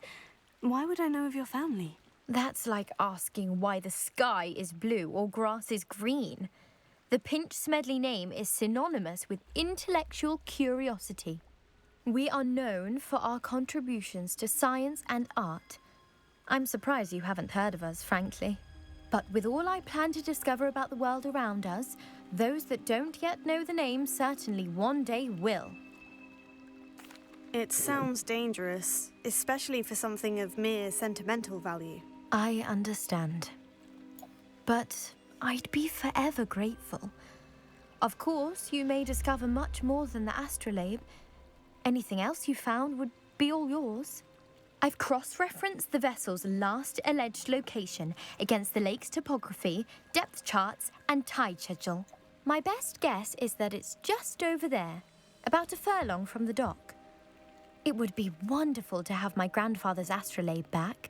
Why would I know of your family? That's like asking why the sky is blue or grass is green. The Pinch Smedley name is synonymous with intellectual curiosity. We are known for our contributions to science and art. I'm surprised you haven't heard of us, frankly. But with all I plan to discover about the world around us, those that don't yet know the name certainly one day will. It sounds dangerous, especially for something of mere sentimental value. I understand. But I'd be forever grateful. Of course, you may discover much more than the astrolabe. Anything else you found would be all yours. I've cross-referenced the vessel's last alleged location against the lake's topography, depth charts, and tide schedule. My best guess is that it's just over there, about a furlong from the dock. It would be wonderful to have my grandfather's astrolabe back.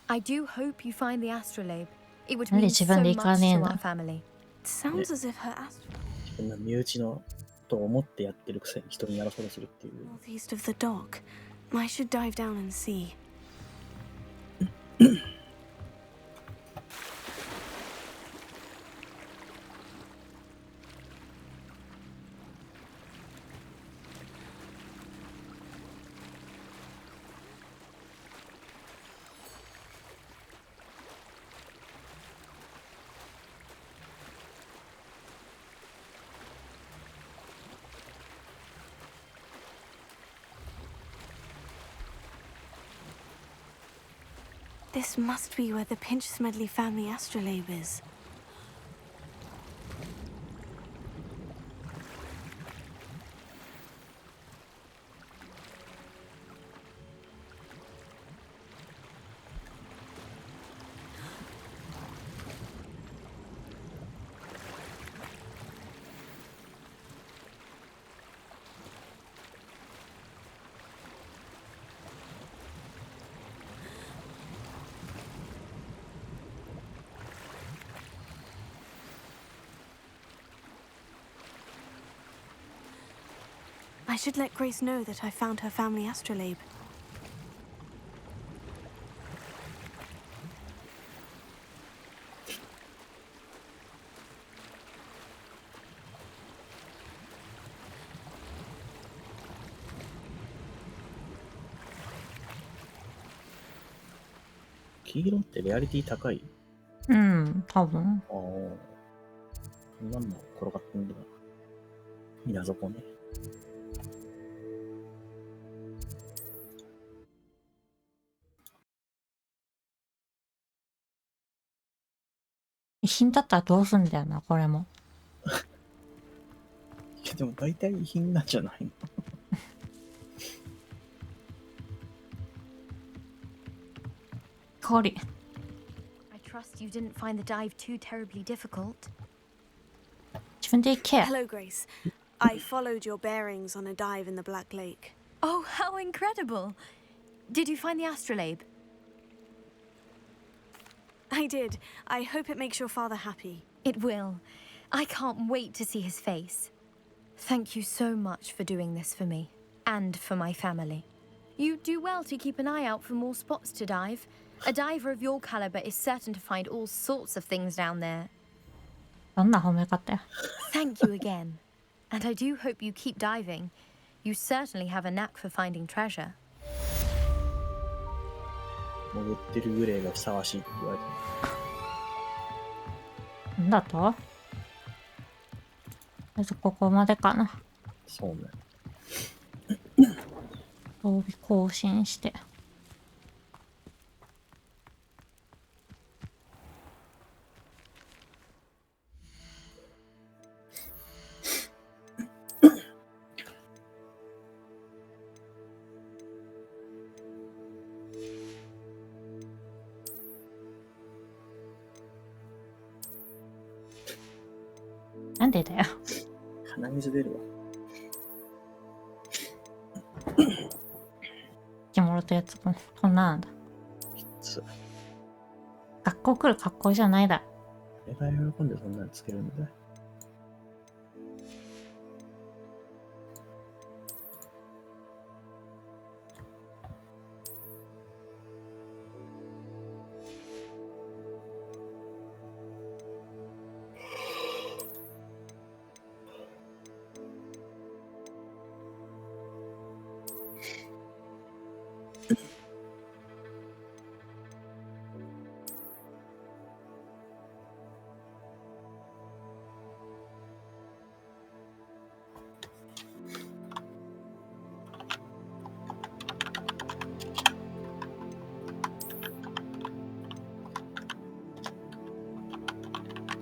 I do hope you find the astrolabe. It would mean so much to our family. It sounds as if her astrolabe... 自分の身内のと思ってやってるくせに人にやらそうとするっていう。 Northeast of the dock. I should dive down and see. This must be where the Pinch Smedley family astrolabe is. I should let Grace know that I found her family astrolabe. 黄色ってレアリティ高い？うん、多分。ああ。そんなんの転がってんだ。稲底ね。遺品だったらどうすんだよな、これも。いや、でも大体遺品なんじゃないの？氷。I trust you didn't find the dive too terribly difficult. 自分で行け。 Hello, Grace. I followed your bearings on a dive in the Black Lake. Oh, how incredible! Did you find the astrolabe? I did. I hope it makes your father happy. It will. I can't wait to see his face. Thank you so much for doing this for me, and for my family. You do well to keep an eye out for more spots to dive. A diver of your caliber is certain to find all sorts of things down there. どんな褒め方や。 Thank you again. And I do hope you keep diving. You certainly have a knack for finding treasure. 潜ってるグレーがふさわしいって言われてなんだと？とりあえずここまでかな。そうね。装備更新して。なんでだよ。鼻水出るわ。着物とやつこんなんだ。きつ。学校来る格好じゃないだ。誰が喜んでそんなのつけるんだよ。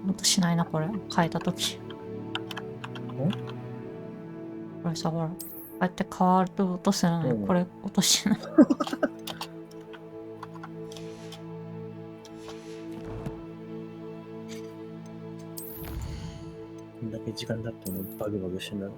音しないな、これ。変えたとき。これさ、ほら。こうやって変わる音するのに、これ音しない。こんだけ時間経ってもバグバグしてんだな。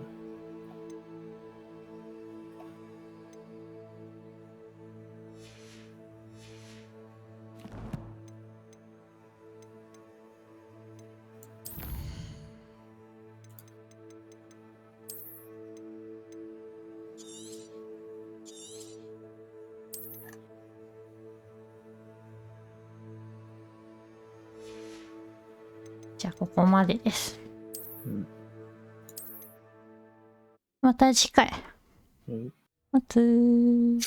じゃあ、ここまでです。うん。また次回。またー。